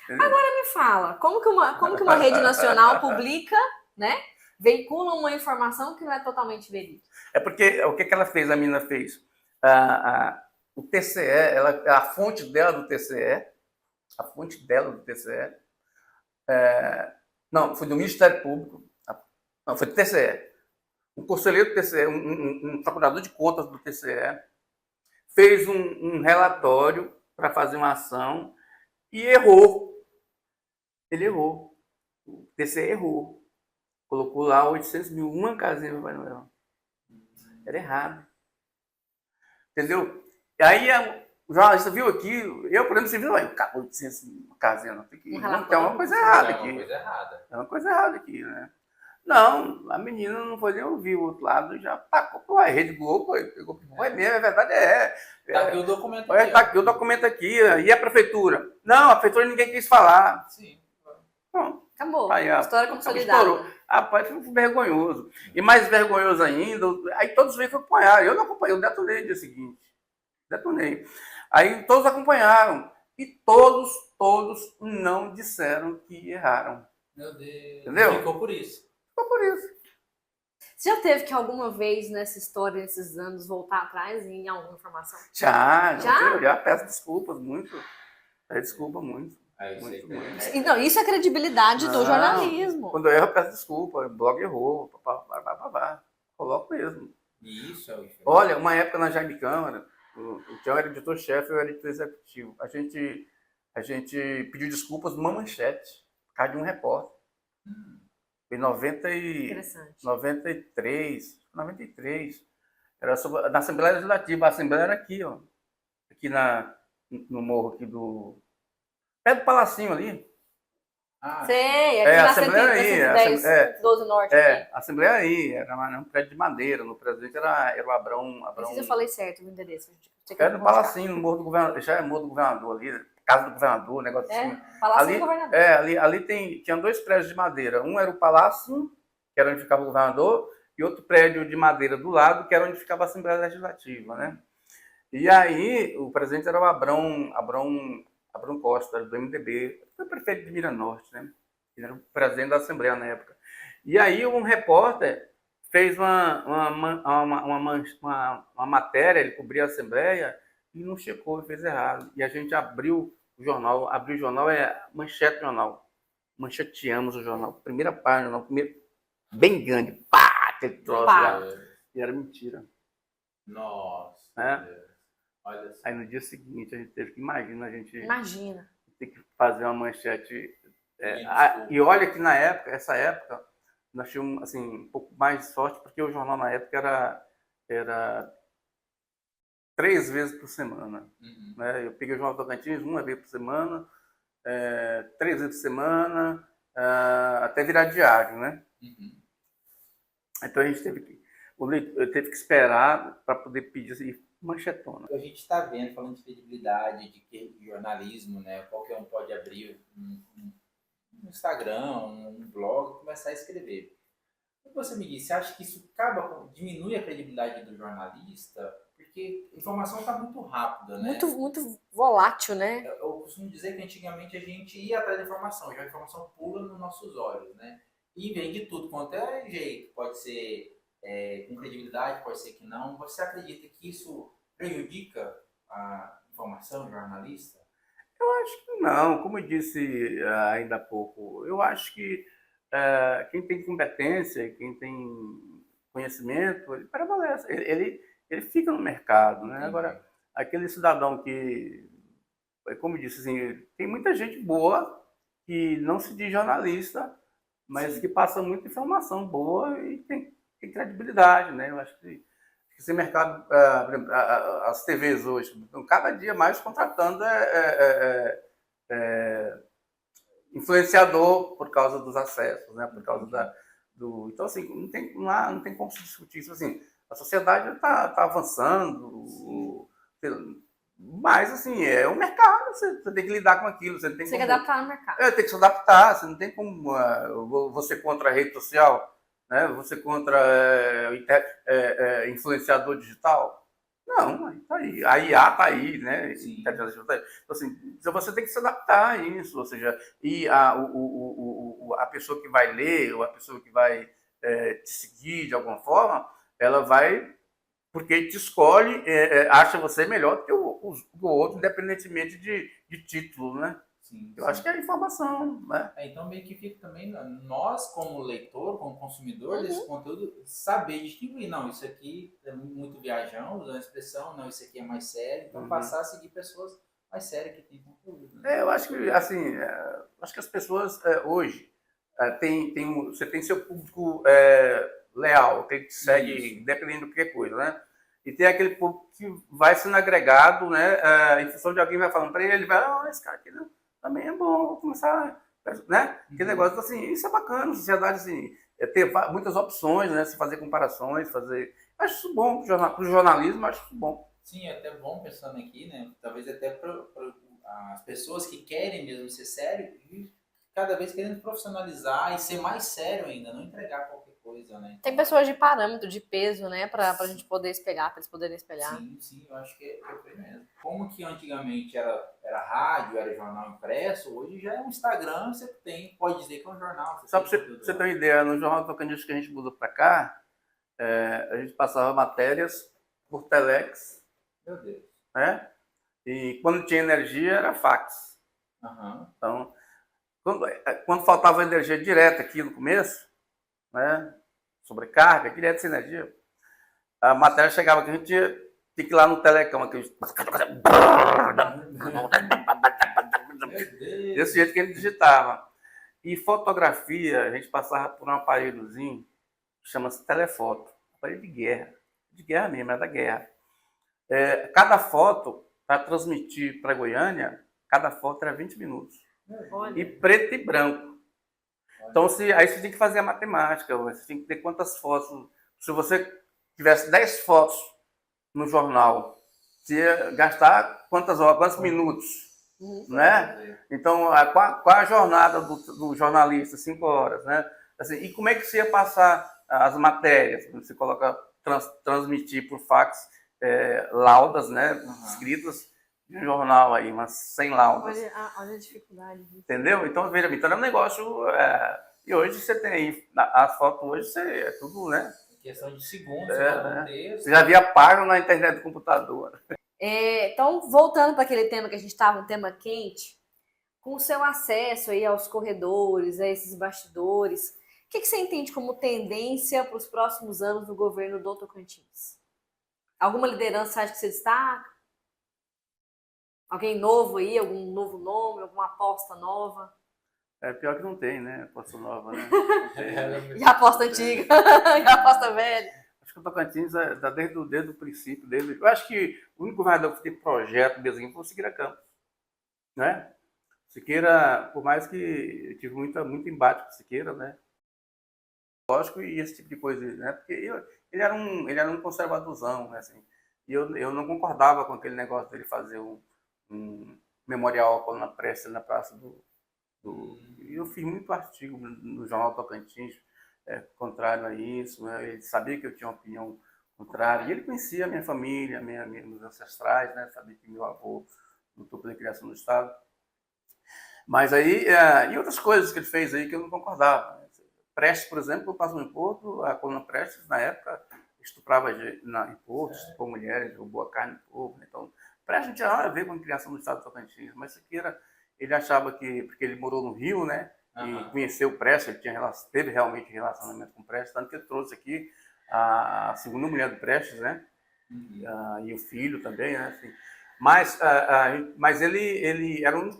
Entendeu? Agora me fala, como que uma rede nacional publica, né? Veicula uma informação que não é totalmente verídica. É porque o que ela fez, a menina fez? O TCE, a fonte dela do TCE, não, foi do Ministério Público, não, foi do TCE. um conselheiro do TCE, um procurador de contas do TCE, fez um relatório para fazer uma ação e errou. Ele errou. O TCE errou. Colocou lá 800 mil, uma casinha para Papai Noel. Era errado. Entendeu? Aí o jornalista viu aquilo, eu, por exemplo, você viu, 800 mil, casinha, não tem que. Não, tem uma coisa errada aqui. É uma coisa errada aqui, né? Não, a menina não foi nem ouvir o outro lado, já tacou para a Rede Globo, pegou, foi mesmo, a verdade Tá aqui o documento aqui. Tá aqui o documento aqui, e a prefeitura? Não, a prefeitura ninguém quis falar. Sim. Bom, Acabou. aí, História consolidada. Estourou. Rapaz, foi vergonhoso. E mais vergonhoso ainda, aí todos veio que acompanharam. Eu não acompanhei, eu detonei no dia seguinte. Detonei. Aí todos acompanharam. E todos não disseram que erraram. Meu Deus. Entendeu? Ficou por isso. Ficou por isso. Você já teve que alguma vez nessa história, nesses anos, voltar atrás em alguma informação? Já peço desculpas muito. Peço desculpa muito. Muito. Então, isso é credibilidade do jornalismo. Quando eu erro, eu peço desculpa. O blog errou. Coloco mesmo. Isso é o diferente. Olha, uma época na Jaime Câmara, o Tião era editor-chefe, eu era editor executivo. A gente pediu desculpas numa manchete, por causa de um repórter. Em 93. Era sobre, na Assembleia Legislativa. A Assembleia era aqui, ó. Aqui no morro aqui do... Perto do Palacinho ali. Sei, aqui na Assembleia 112 Norte. A Assembleia aí, era um prédio de madeira. No presidente era o Abrão. Não sei se eu falei certo o endereço. Era no Palacinho, no morro do governador. Já é morro do governador ali, casa do governador, negócio assim. Palácio do governador. Ali tinha dois prédios de madeira. Um era o Palácio, que era onde ficava o governador, e outro prédio de madeira do lado, que era onde ficava a Assembleia Legislativa, né? E aí, o presidente era o Abrão Costa, do MDB, foi prefeito de Miranorte, né? Ele era o presidente da Assembleia na época. E aí, um repórter fez uma matéria, ele cobria a Assembleia e não checou, fez errado. E a gente abriu o jornal, manchete do jornal. Mancheteamos o jornal, primeira página, jornal, bem grande, pá, aquele troço lá. E era mentira. Nossa. Olha assim. Aí no dia seguinte a gente teve que, imagina, ter que fazer uma manchete. E olha que essa época, nós tínhamos assim, um pouco mais de sorte, porque o jornal na época era 3 vezes por semana. Né? Eu peguei o Jornal Tocantins 1 vez por semana, 3 vezes por semana, até virar diário, né? Então a gente teve que esperar para poder pedir assim, manchetona. A gente está vendo, falando de credibilidade, de jornalismo, né? Qualquer um pode abrir um Instagram, um blog, começar a escrever. O que você me disse? Você acha que isso diminui a credibilidade do jornalista? Porque a informação está muito rápida, né? Muito volátil, né? Eu costumo dizer que antigamente a gente ia atrás da informação, já a informação pula nos nossos olhos, né? E vem de tudo quanto é jeito. Pode ser com credibilidade, pode ser que não. Você acredita que isso prejudica a informação jornalista? Eu acho que não. Como eu disse ainda há pouco, eu acho que quem tem competência, quem tem conhecimento, ele prevalece. Ele fica no mercado, né? Agora, aquele cidadão que, como eu disse, assim, tem muita gente boa que não se diz jornalista, mas que passa muita informação boa e tem credibilidade, né? Eu acho que esse mercado, as TVs hoje, estão cada dia mais contratando influenciador por causa dos acessos, né? Por causa então, assim, não tem como se discutir isso. Assim, a sociedade está avançando, mas, assim, é um mercado, você tem que lidar com aquilo. Você tem que adaptar no mercado. Tem que se adaptar, você não tem como você contra a rede social, né? Você contra influenciador digital? Não, tá aí. A IA tá aí, né? Então, assim, você tem que se adaptar a isso, ou seja, e a pessoa que vai ler, ou a pessoa que vai te seguir de alguma forma, ela vai, porque te escolhe, acha você melhor do que o outro, independentemente de título, né? Sim, Eu acho que é a informação, né? Então meio que fica também nós, como leitor, como consumidor desse Uhum. conteúdo, saber distinguir, não, isso aqui é muito viajão, usando a expressão, não, isso aqui é mais sério, então passar a seguir pessoas mais sérias que têm conteúdo, né? Eu acho que, assim, acho que as pessoas hoje você tem seu público leal, que te segue dependendo do que coisa, né? E tem aquele público que vai sendo agregado, né? Em função de alguém vai falando para ele, ele vai, esse cara aqui também é bom, vou começar, né? Aquele negócio, assim, isso é bacana, a sociedade, assim, ter muitas opções, né? Se fazer comparações, fazer... Acho isso bom, para o jornalismo, acho isso bom. Sim, é até bom pensando aqui, né? Talvez até para as pessoas que querem mesmo ser sério e cada vez querendo profissionalizar e ser mais sério ainda, não entregar qualquer coisa, né? Tem pessoas de parâmetro, de peso, né? Pra gente poder espelhar, pra eles poderem espelhar. Sim, eu acho que foi mesmo. Como que antigamente era rádio, era jornal impresso, hoje já é um Instagram, você pode dizer que é um jornal. Só para você ter uma ideia, no Jornal Tocantins que a gente mudou para cá, a gente passava matérias por telex. Meu Deus. Né? E quando tinha energia era fax. Uhum. Então, quando faltava energia direta aqui no começo, né? Sobrecarga, direto sem energia, a matéria chegava que a gente tinha que ir lá no telecão, desse jeito que ele digitava. E fotografia, a gente passava por um aparelhozinho que chama-se telefoto, aparelho de guerra mesmo, é da guerra. Cada foto, para transmitir para Goiânia, cada foto era 20 minutos. Olha. E preto e branco. Então, aí você tem que fazer a matemática, você tem que ter quantas fotos. Se você tivesse 10 fotos no jornal, você ia gastar quantas horas, quantos minutos, né? Então, qual a jornada do jornalista? 5 horas, né? Assim, e como é que você ia passar as matérias? Você coloca, transmitir por fax laudas, né? Escritas de um jornal aí, umas 100 laudas. Olha a dificuldade disso. Entendeu? Então, veja bem, então é um negócio... e hoje você tem aí, as fotos hoje é tudo, né? Questão de segundos, né? Você já via página na internet do computador. Então, voltando para aquele tema que a gente estava, um tema quente, com o seu acesso aí aos corredores, a esses bastidores, o que você entende como tendência para os próximos anos do governo do Tocantins? Alguma liderança você acha que você destaca? Alguém novo aí, algum novo nome, alguma aposta nova? Pior que não tem, né? Aposta nova, né? E a aposta antiga, e a aposta velha. Acho que o Tocantins está desde o princípio dele. Eu acho que o único governador que tem projeto mesmo foi o Siqueira Campos, né? Siqueira, por mais que eu tive muito embate com o Siqueira, né? Lógico, e esse tipo de coisa, né? Porque ele era um conservadorzão, né? Assim, e eu não concordava com aquele negócio dele fazer um memorial ao Coluna Prestes na Praça E eu fiz muito artigo no Jornal Tocantins contrário a isso, né? Ele sabia que eu tinha uma opinião contrária, e ele conhecia a minha família, meus ancestrais, né? Sabia que meu avô lutou pela criação do Estado. Mas aí, e outras coisas que ele fez aí que eu não concordava. Prestes, por exemplo, eu passo no Porto, a Coluna Prestes, na época, estuprava em Porto, estuprou mulheres, roubou a carne do povo. Então, Prestes não tinha nada a ver com a criação do Estado do Tocantins, mas Siqueira, ele achava que, porque ele morou no Rio, né, e conheceu o Prestes, ele teve realmente relacionamento com o Prestes, tanto que ele trouxe aqui a segunda mulher do Prestes, né, e o filho também, né, assim. Mas ele era uma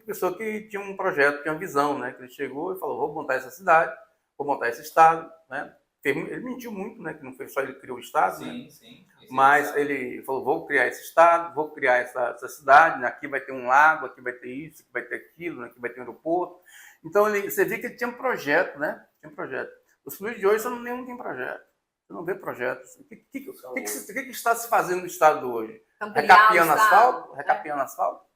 pessoa que tinha um projeto, tinha uma visão, né, que ele chegou e falou, vou montar essa cidade, vou montar esse estado, né. Ele mentiu muito, né, que não foi só ele que criou o estado, sim, né? sim. Mas ele falou, vou criar esse estado, vou criar essa cidade, aqui vai ter um lago, aqui vai ter isso, aqui vai ter aquilo, aqui vai ter um aeroporto. Então, você vê que ele tinha um projeto, né? Tinha um projeto. Os políticos de hoje, nenhum tem projeto. Você não vê projetos. O que está se fazendo no estado hoje? Recapeando asfalto? Recapeando asfalto?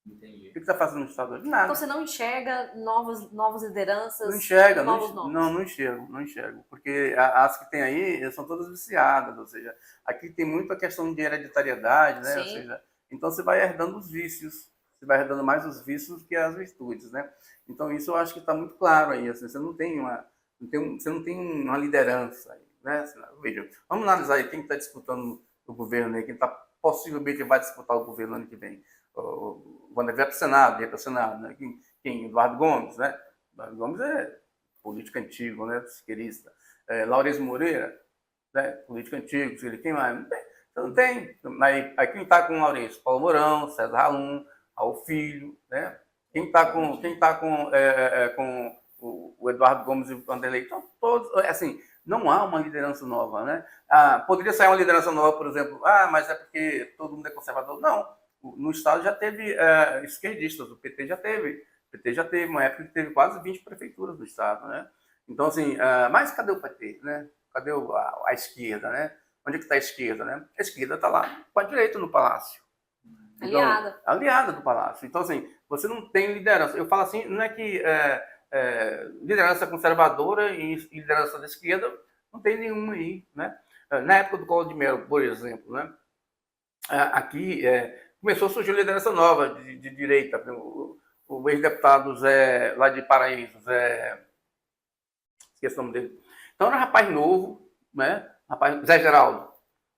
Entendi. O que está fazendo no estado hoje? Nada. Então você não enxerga novas lideranças? Não enxerga, novos nomes? Não enxergo. Porque as que tem aí são todas viciadas, ou seja, aqui tem muito a questão de hereditariedade, né? Ou seja, então você vai herdando os vícios, você vai herdando mais os vícios que as virtudes, né? Então isso eu acho que está muito claro aí, assim, você não tem uma liderança aí, né? Veja, vamos analisar aí quem está disputando o governo aí, quem possivelmente vai disputar o governo ano que vem. quando vier para o Senado, ia para o Senado, né? Quem? Eduardo Gomes, né? Eduardo Gomes é político antigo, né? Siqueirista. Laurez Moreira, né? Político antigo. Quem mais? Não tem. Aí quem está com o Laurez? Paulo Mourão, César Halum, Raul Filho, né? Quem está com o Eduardo Gomes e o Vanderlei? Então, todos, assim, não há uma liderança nova, né? Poderia sair uma liderança nova, por exemplo, mas é porque todo mundo é conservador. Não, no Estado já teve esquerdistas, o PT já teve uma época que teve quase 20 prefeituras no Estado, né? Então, assim, mas cadê o PT, né? Cadê a esquerda, né? Onde é que está a esquerda, né? A esquerda está lá com a direita no Palácio. Então, aliada do Palácio. Então, assim, você não tem liderança. Eu falo assim, não é que liderança conservadora e liderança da esquerda não tem nenhuma aí, né? Na época do Collor de Mello, por exemplo, né? Aqui começou a surgir liderança nova de direita. O ex-deputado Zé, lá de Paraíso, esqueci o nome dele. Então era um rapaz novo, né? Zé Geraldo.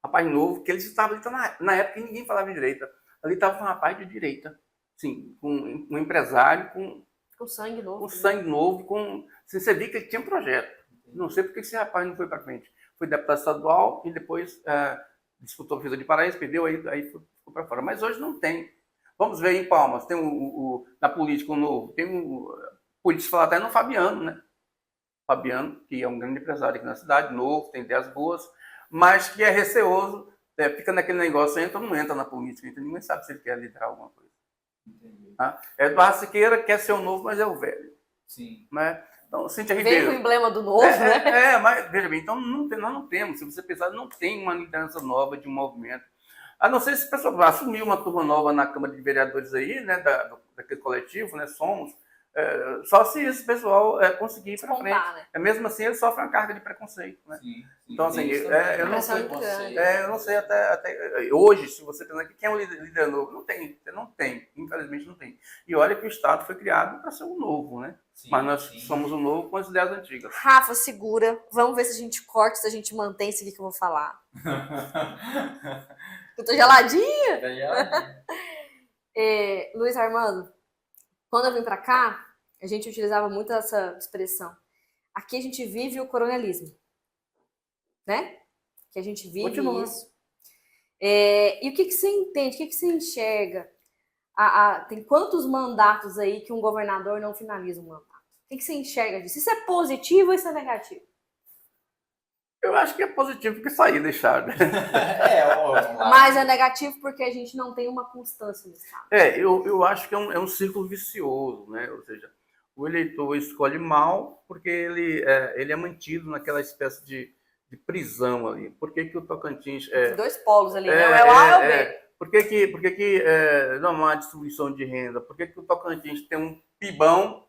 Rapaz novo, que ele estava na época que ninguém falava de direita. Ali estava um rapaz de direita, sim, com um empresário com sangue novo. Assim, você via que ele tinha um projeto. Não sei porque esse rapaz não foi para frente. Foi deputado estadual e depois disputou a Fisa de Paraíso, perdeu, aí ficou para fora. Mas hoje não tem. Vamos ver em Palmas, tem na política o novo, tem político falar até no Fabiano, né? Fabiano, que é um grande empresário aqui na cidade, novo, tem ideias boas, mas que é receoso, fica naquele negócio, entra ou não entra na política, então ninguém sabe se ele quer liderar alguma coisa. Tá? Eduardo Siqueira quer ser o novo, mas é o velho. Sim. Né? Então, Cíntia Ribeiro. Vem com o emblema do novo, né? Mas veja bem, então nós não temos, se você pensar, não tem uma liderança nova de um movimento. A não ser se o pessoal assumir uma turma nova na Câmara de Vereadores aí, né, daquele coletivo, né, Somos, só se esse pessoal conseguir ir para frente. Né? Mesmo assim, ele sofre uma carga de preconceito. Né? Sim. Então, assim, eu não sei até hoje, se você pensar que quem é um líder novo, não tem, infelizmente não tem. E olha que o Estado foi criado para ser o novo, né? Sim, mas nós somos o novo com as ideias antigas. Rafa, segura. Vamos ver se a gente corta, se a gente mantém isso aqui que eu vou falar. Eu tô geladinha? Tá geladinha. Luiz Armando, quando eu vim para cá, a gente utilizava muito essa expressão. Aqui a gente vive o coronelismo, né? Que a gente vive isso. E o que você entende, o que você enxerga? Tem quantos mandatos aí que um governador não finaliza um mandato? O que você enxerga disso? Isso é positivo ou isso é negativo? Eu acho que é positivo porque sair deixar. Né? Mas é negativo porque a gente não tem uma constância no Estado. Eu acho que é um círculo vicioso, né? Ou seja, o eleitor escolhe mal porque ele é mantido naquela espécie de prisão ali. Por que o Tocantins... Tem dois polos ali, né? É o A e o B. Por que não há distribuição de renda? Por que o Tocantins tem um PIBão,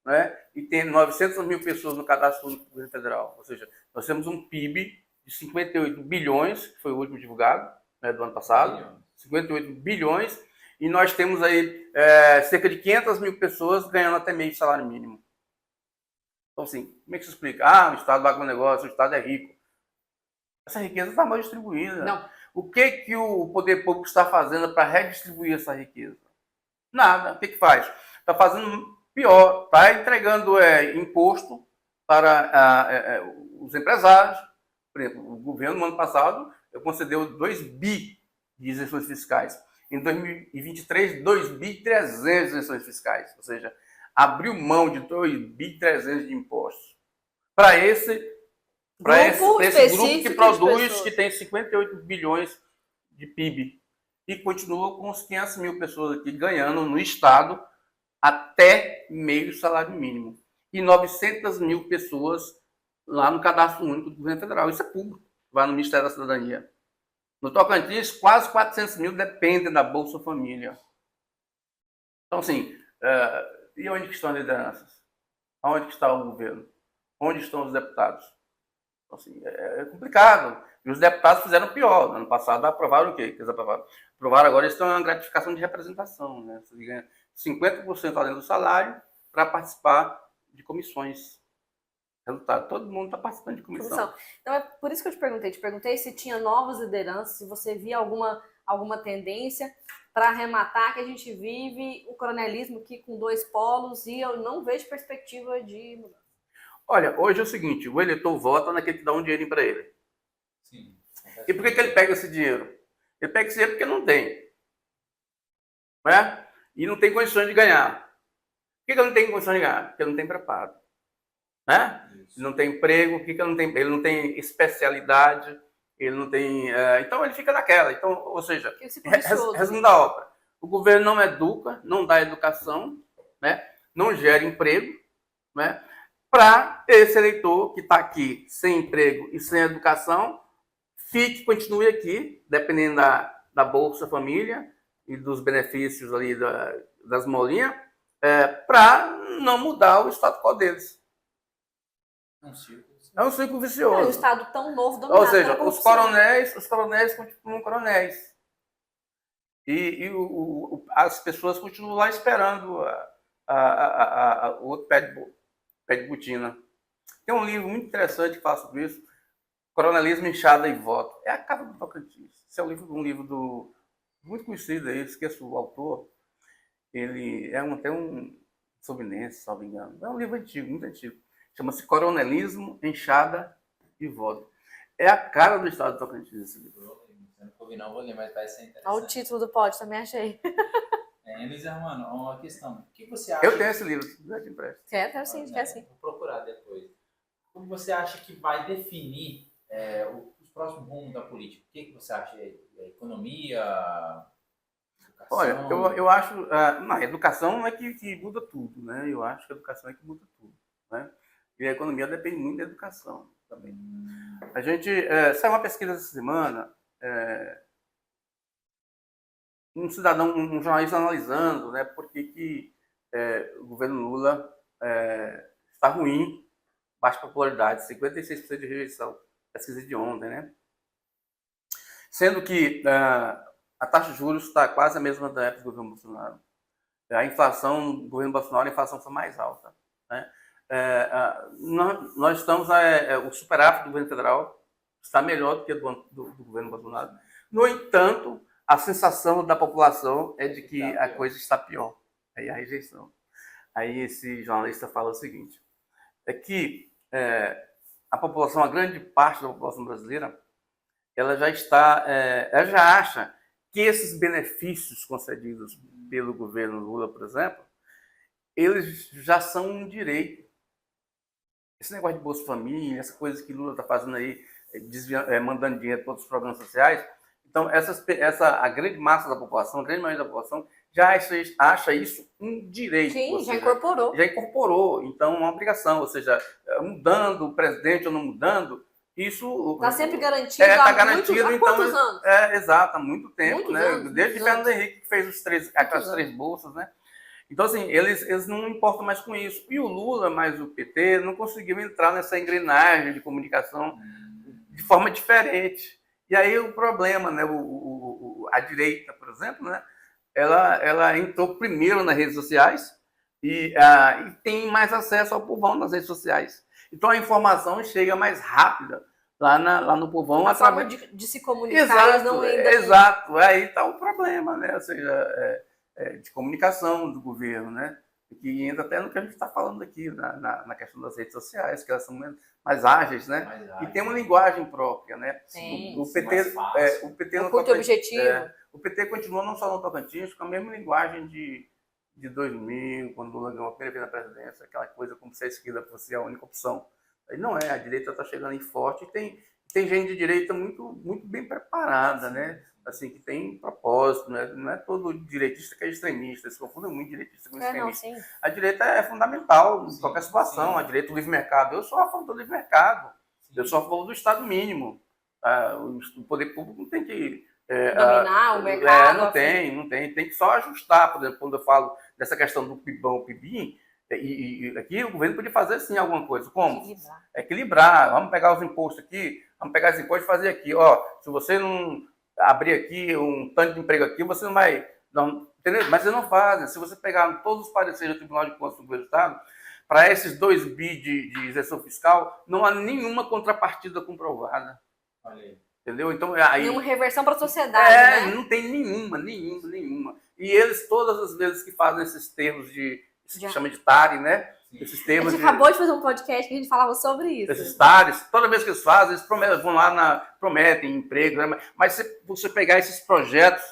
né, e tem 900 mil pessoas no cadastro único do governo federal? Ou seja, nós temos um PIB de 58 bilhões, que foi o último divulgado, né, do ano passado, 58 bilhões, e nós temos aí cerca de 500 mil pessoas ganhando até meio salário mínimo. Então, assim, como é que se explica? O Estado vai com o negócio, o Estado é rico. Essa riqueza está mal distribuída. Não. O que o poder público está fazendo para redistribuir essa riqueza? Nada. O que faz? Está fazendo pior, está entregando imposto para os empresários. Por exemplo, o governo, no ano passado, concedeu 2 bi de isenções fiscais. Em 2023, 2 bi e 300 de isenções fiscais. Ou seja, abriu mão de 2 bi e 300 de impostos. Para esse grupo que produz, que tem 58 bilhões de PIB. E continua com os 500 mil pessoas aqui ganhando no Estado até meio salário mínimo. E 900 mil pessoas lá no cadastro único do governo federal. Isso é público, vai no Ministério da Cidadania. No Tocantins, quase 400 mil dependem da Bolsa Família. Então, assim, e onde que estão as lideranças? Onde que está o governo? Onde estão os deputados? Então, assim, é complicado. E os deputados fizeram pior. No ano passado aprovaram o quê? Eles aprovaram agora, eles estão em uma gratificação de representação. Né? Você ganha 50% além do salário para participar de comissões. Resultado, todo mundo está participando de comissão. Então é por isso que eu te perguntei. Te perguntei se tinha novas lideranças, se você via alguma tendência, para arrematar, que a gente vive o coronelismo aqui com dois polos e eu não vejo perspectiva de mudança. Olha, hoje é o seguinte, o eleitor vota naquele que dá um dinheirinho para ele. Sim. E por que ele pega esse dinheiro? Ele pega esse dinheiro porque não tem. Né? E não tem condições de ganhar. Por que ele não tem condições de ganhar? Porque ele não tem preparo. Né? Ele não tem emprego, ele não tem especialidade, ele não tem. Então ele fica naquela. Então, ou seja, resumo da obra. O governo não educa, não dá educação, né? Não gera emprego, né? Para esse eleitor que está aqui sem emprego e sem educação, continue aqui, dependendo da Bolsa Família e dos benefícios ali das molinhas, para não mudar o status quo deles. É um ciclo vicioso. É um estado tão novo dominado. Ou seja, os coronéis continuam coronéis. E as pessoas continuam lá esperando o outro pé de botina. Tem um livro muito interessante que fala sobre isso, Coronelismo, Enxada e Voto. É a capa do Tocantins. Esse é um livro muito conhecido aí, esqueço o autor. Ele é até um fluminense, se não me engano. É um livro antigo, muito antigo. Chama-se Coronelismo, Enxada e Voto. É a cara do estado do Tocantins esse livro. Não vou ler, mas vai ser interessante. Olha o título do pódio, também achei. Luiz Armando, uma questão. O que você acha? Eu tenho esse livro, já te empresto. Quer sim. Vou procurar depois. Como você acha que vai definir os próximos rumos da política? O que você acha? Economia? Educação? Olha, eu acho... a educação é que muda tudo, né? Eu acho que a educação é que muda tudo, né? E a economia depende muito da educação também. A gente... saiu uma pesquisa essa semana... um jornalista analisando, né, por que o governo Lula está ruim, baixa popularidade, 56% de rejeição, pesquisa de ontem, né? Sendo que a taxa de juros está quase a mesma da época do governo Bolsonaro. A inflação do governo Bolsonaro, a inflação foi mais alta, né? Nós estamos, o superávit do governo federal está melhor do que do governo Bolsonaro. No entanto, a sensação da população é de que a coisa está pior. Aí a rejeição. Aí esse jornalista fala o seguinte, é que a população, a grande parte da população brasileira, ela já acha que esses benefícios concedidos pelo governo Lula, por exemplo, eles já são um direito. Esse negócio de Bolsa Família, essa coisa que Lula está fazendo aí, mandando dinheiro para outros programas sociais. Então, a grande massa da população, a grande maioria da população, já acha isso um direito. Sim, já incorporou. Já incorporou. Então, uma obrigação. Ou seja, mudando o presidente ou não mudando, isso... Está sempre garantido há quantos anos? Exato, há muito tempo. Muitos né? anos, Desde Fernando Henrique, que fez aquelas 3 bolsas, né? Então, assim, eles não importam mais com isso. E o Lula, mais o PT, não conseguiu entrar nessa engrenagem de comunicação de forma diferente. E aí o problema, né? A direita, por exemplo, né? Ela entrou primeiro nas redes sociais e tem mais acesso ao povão nas redes sociais. Então a informação chega mais rápida lá no povão. A forma de se comunicar, exato, eles não ainda... Exato, aí está o problema, né? Ou seja, de comunicação do governo, né? Que entra até no que a gente está falando aqui, na questão das redes sociais, que elas são mais ágeis, né? E tem uma linguagem própria, né? Sim, o PT não curto objetivo. O PT continua não só no Tocantins, com a mesma linguagem de 2000, quando Lula ganhou a primeira vez na presidência, aquela coisa como se a esquerda fosse a única opção. Aí não é, a direita está chegando aí forte e tem gente de direita muito, muito bem preparada, né? Assim, que tem propósito, não é todo direitista que é extremista, se confundem muito direitista com extremista. A direita é fundamental em qualquer situação, a direita do livre mercado. Eu sou a favor do livre mercado, eu sou a favor do Estado mínimo. O poder público não tem que... dominar o mercado. Não tem que só ajustar. Por exemplo, quando eu falo dessa questão do PIBão, PIBim, e aqui o governo podia fazer sim alguma coisa. Como? Equilibrar. Vamos pegar os impostos aqui, vamos pegar os impostos e fazer aqui. Se você não abrir aqui um tanto de emprego aqui, você não vai... entendeu? Mas eles não fazem. Se você pegar todos os pareceres do Tribunal de Contas do Governo do Estado, para esses 2 bi de isenção fiscal, não há nenhuma contrapartida comprovada. Olha aí. Entendeu? Então, aí... Nenhuma reversão para a sociedade, né? Não tem nenhuma. E eles, todas as vezes que fazem esses termos se chama de TARI, né? Esses termos a gente acabou de fazer um podcast que a gente falava sobre isso. Esses TARIs, toda vez que eles fazem, eles prometem, vão lá, prometem emprego, né? Mas se você pegar esses projetos,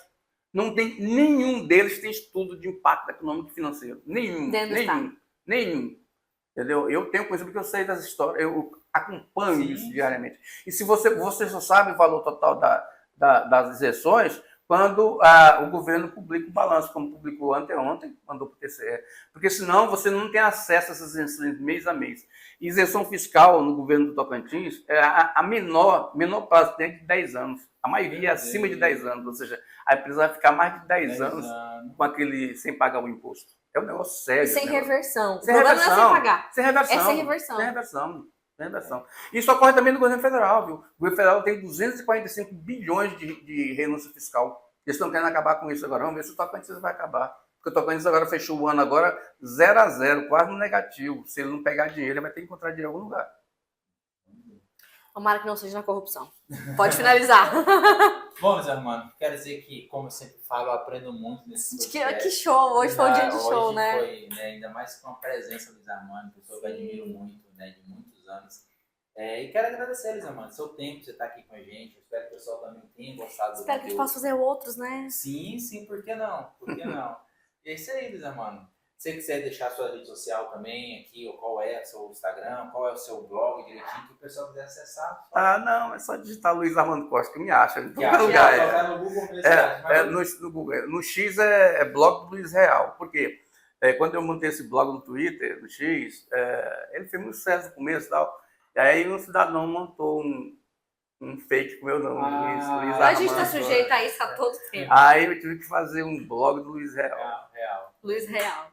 não tem nenhum deles tem estudo de impacto econômico e financeiro. Nenhum. Entendeu? Eu tenho conhecimento porque eu sei das histórias, eu acompanho isso diariamente. E se você só sabe o valor total das isenções quando o governo publica o balanço, como publicou anteontem, mandou para o TCE. Porque senão você não tem acesso a essas isenções mês a mês. Isenção fiscal no governo do Tocantins é a menor prazo tem de 10 anos. A maioria é acima de 10 anos, ou seja, a empresa vai ficar mais de 10 anos com sem pagar o imposto. É um negócio sério. E sem reversão. Sem reversão. Não é sem pagar. Sem reversão. É sem reversão. Sem reversão. Isso ocorre também no governo federal, viu? O governo federal tem 245 bilhões de renúncia fiscal. Eles estão querendo acabar com isso agora. Vamos ver se o Tocantins vai acabar. Porque o Tocantins agora fechou o ano agora 0-0, quase no negativo. Se ele não pegar dinheiro, ele vai ter que encontrar dinheiro em algum lugar. Tomara que não seja na corrupção. Pode finalizar. Bom, Luiz Armando, quero dizer que, como eu sempre falo, eu aprendo muito nesse podcast. Que show! Hoje foi um dia de show, hoje né? Foi, né? Ainda mais com a presença do Luiz Armando, pessoa que eu admiro muito, né? De muitos anos. E quero agradecer, Luiz Armando, seu tempo, você estar aqui com a gente. Eu espero que o pessoal também tenha gostado do Espero que a gente possa fazer outros, né? Sim, por que não? E é isso aí, Luiz Armando. Se você quiser deixar a sua rede social também aqui, ou qual é o seu Instagram, qual é o seu blog direitinho, que o pessoal quiser acessar. Não, é só digitar Luiz Armando Costa que me acha. Em todo lugar. No Google, no Google. No X é blog do Luiz Real. Por quê? Quando eu montei esse blog no Twitter, no X, ele fez muito sucesso no começo e tal. E aí um cidadão montou um fake com o meu nome, Luiz Armando. A gente está sujeito a isso a todo tempo. Aí eu tive que fazer um blog do Luiz Real. Luiz Real.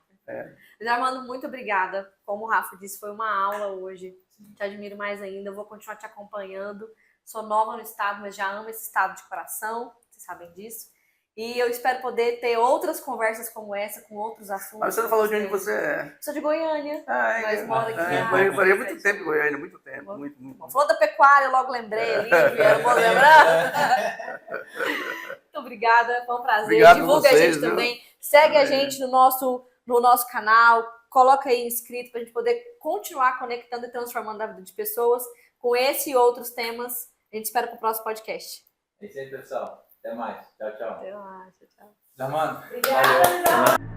Luiz Armando, muito obrigada. Como o Rafa disse, foi uma aula hoje. Te admiro mais ainda. Eu vou continuar te acompanhando. Sou nova no estado, mas já amo esse estado de coração. Vocês sabem disso. E eu espero poder ter outras conversas como essa, com outros assuntos. Mas você não falou de onde você é. Sou de Goiânia. Nós moramos aqui. Eu falei muito tempo em Goiânia, muito tempo. Muito. Falou da pecuária, eu logo lembrei. Lívia, não vou lembrar. Muito obrigada, foi um prazer. Obrigado. Divulga a gente também. Segue a gente no nosso canal. Coloca aí inscrito para a gente poder continuar conectando e transformando a vida de pessoas com esse e outros temas. A gente espera para o próximo podcast. É isso aí, pessoal. Até mais. Tchau. Até mais. Tchau. Armando. Obrigada.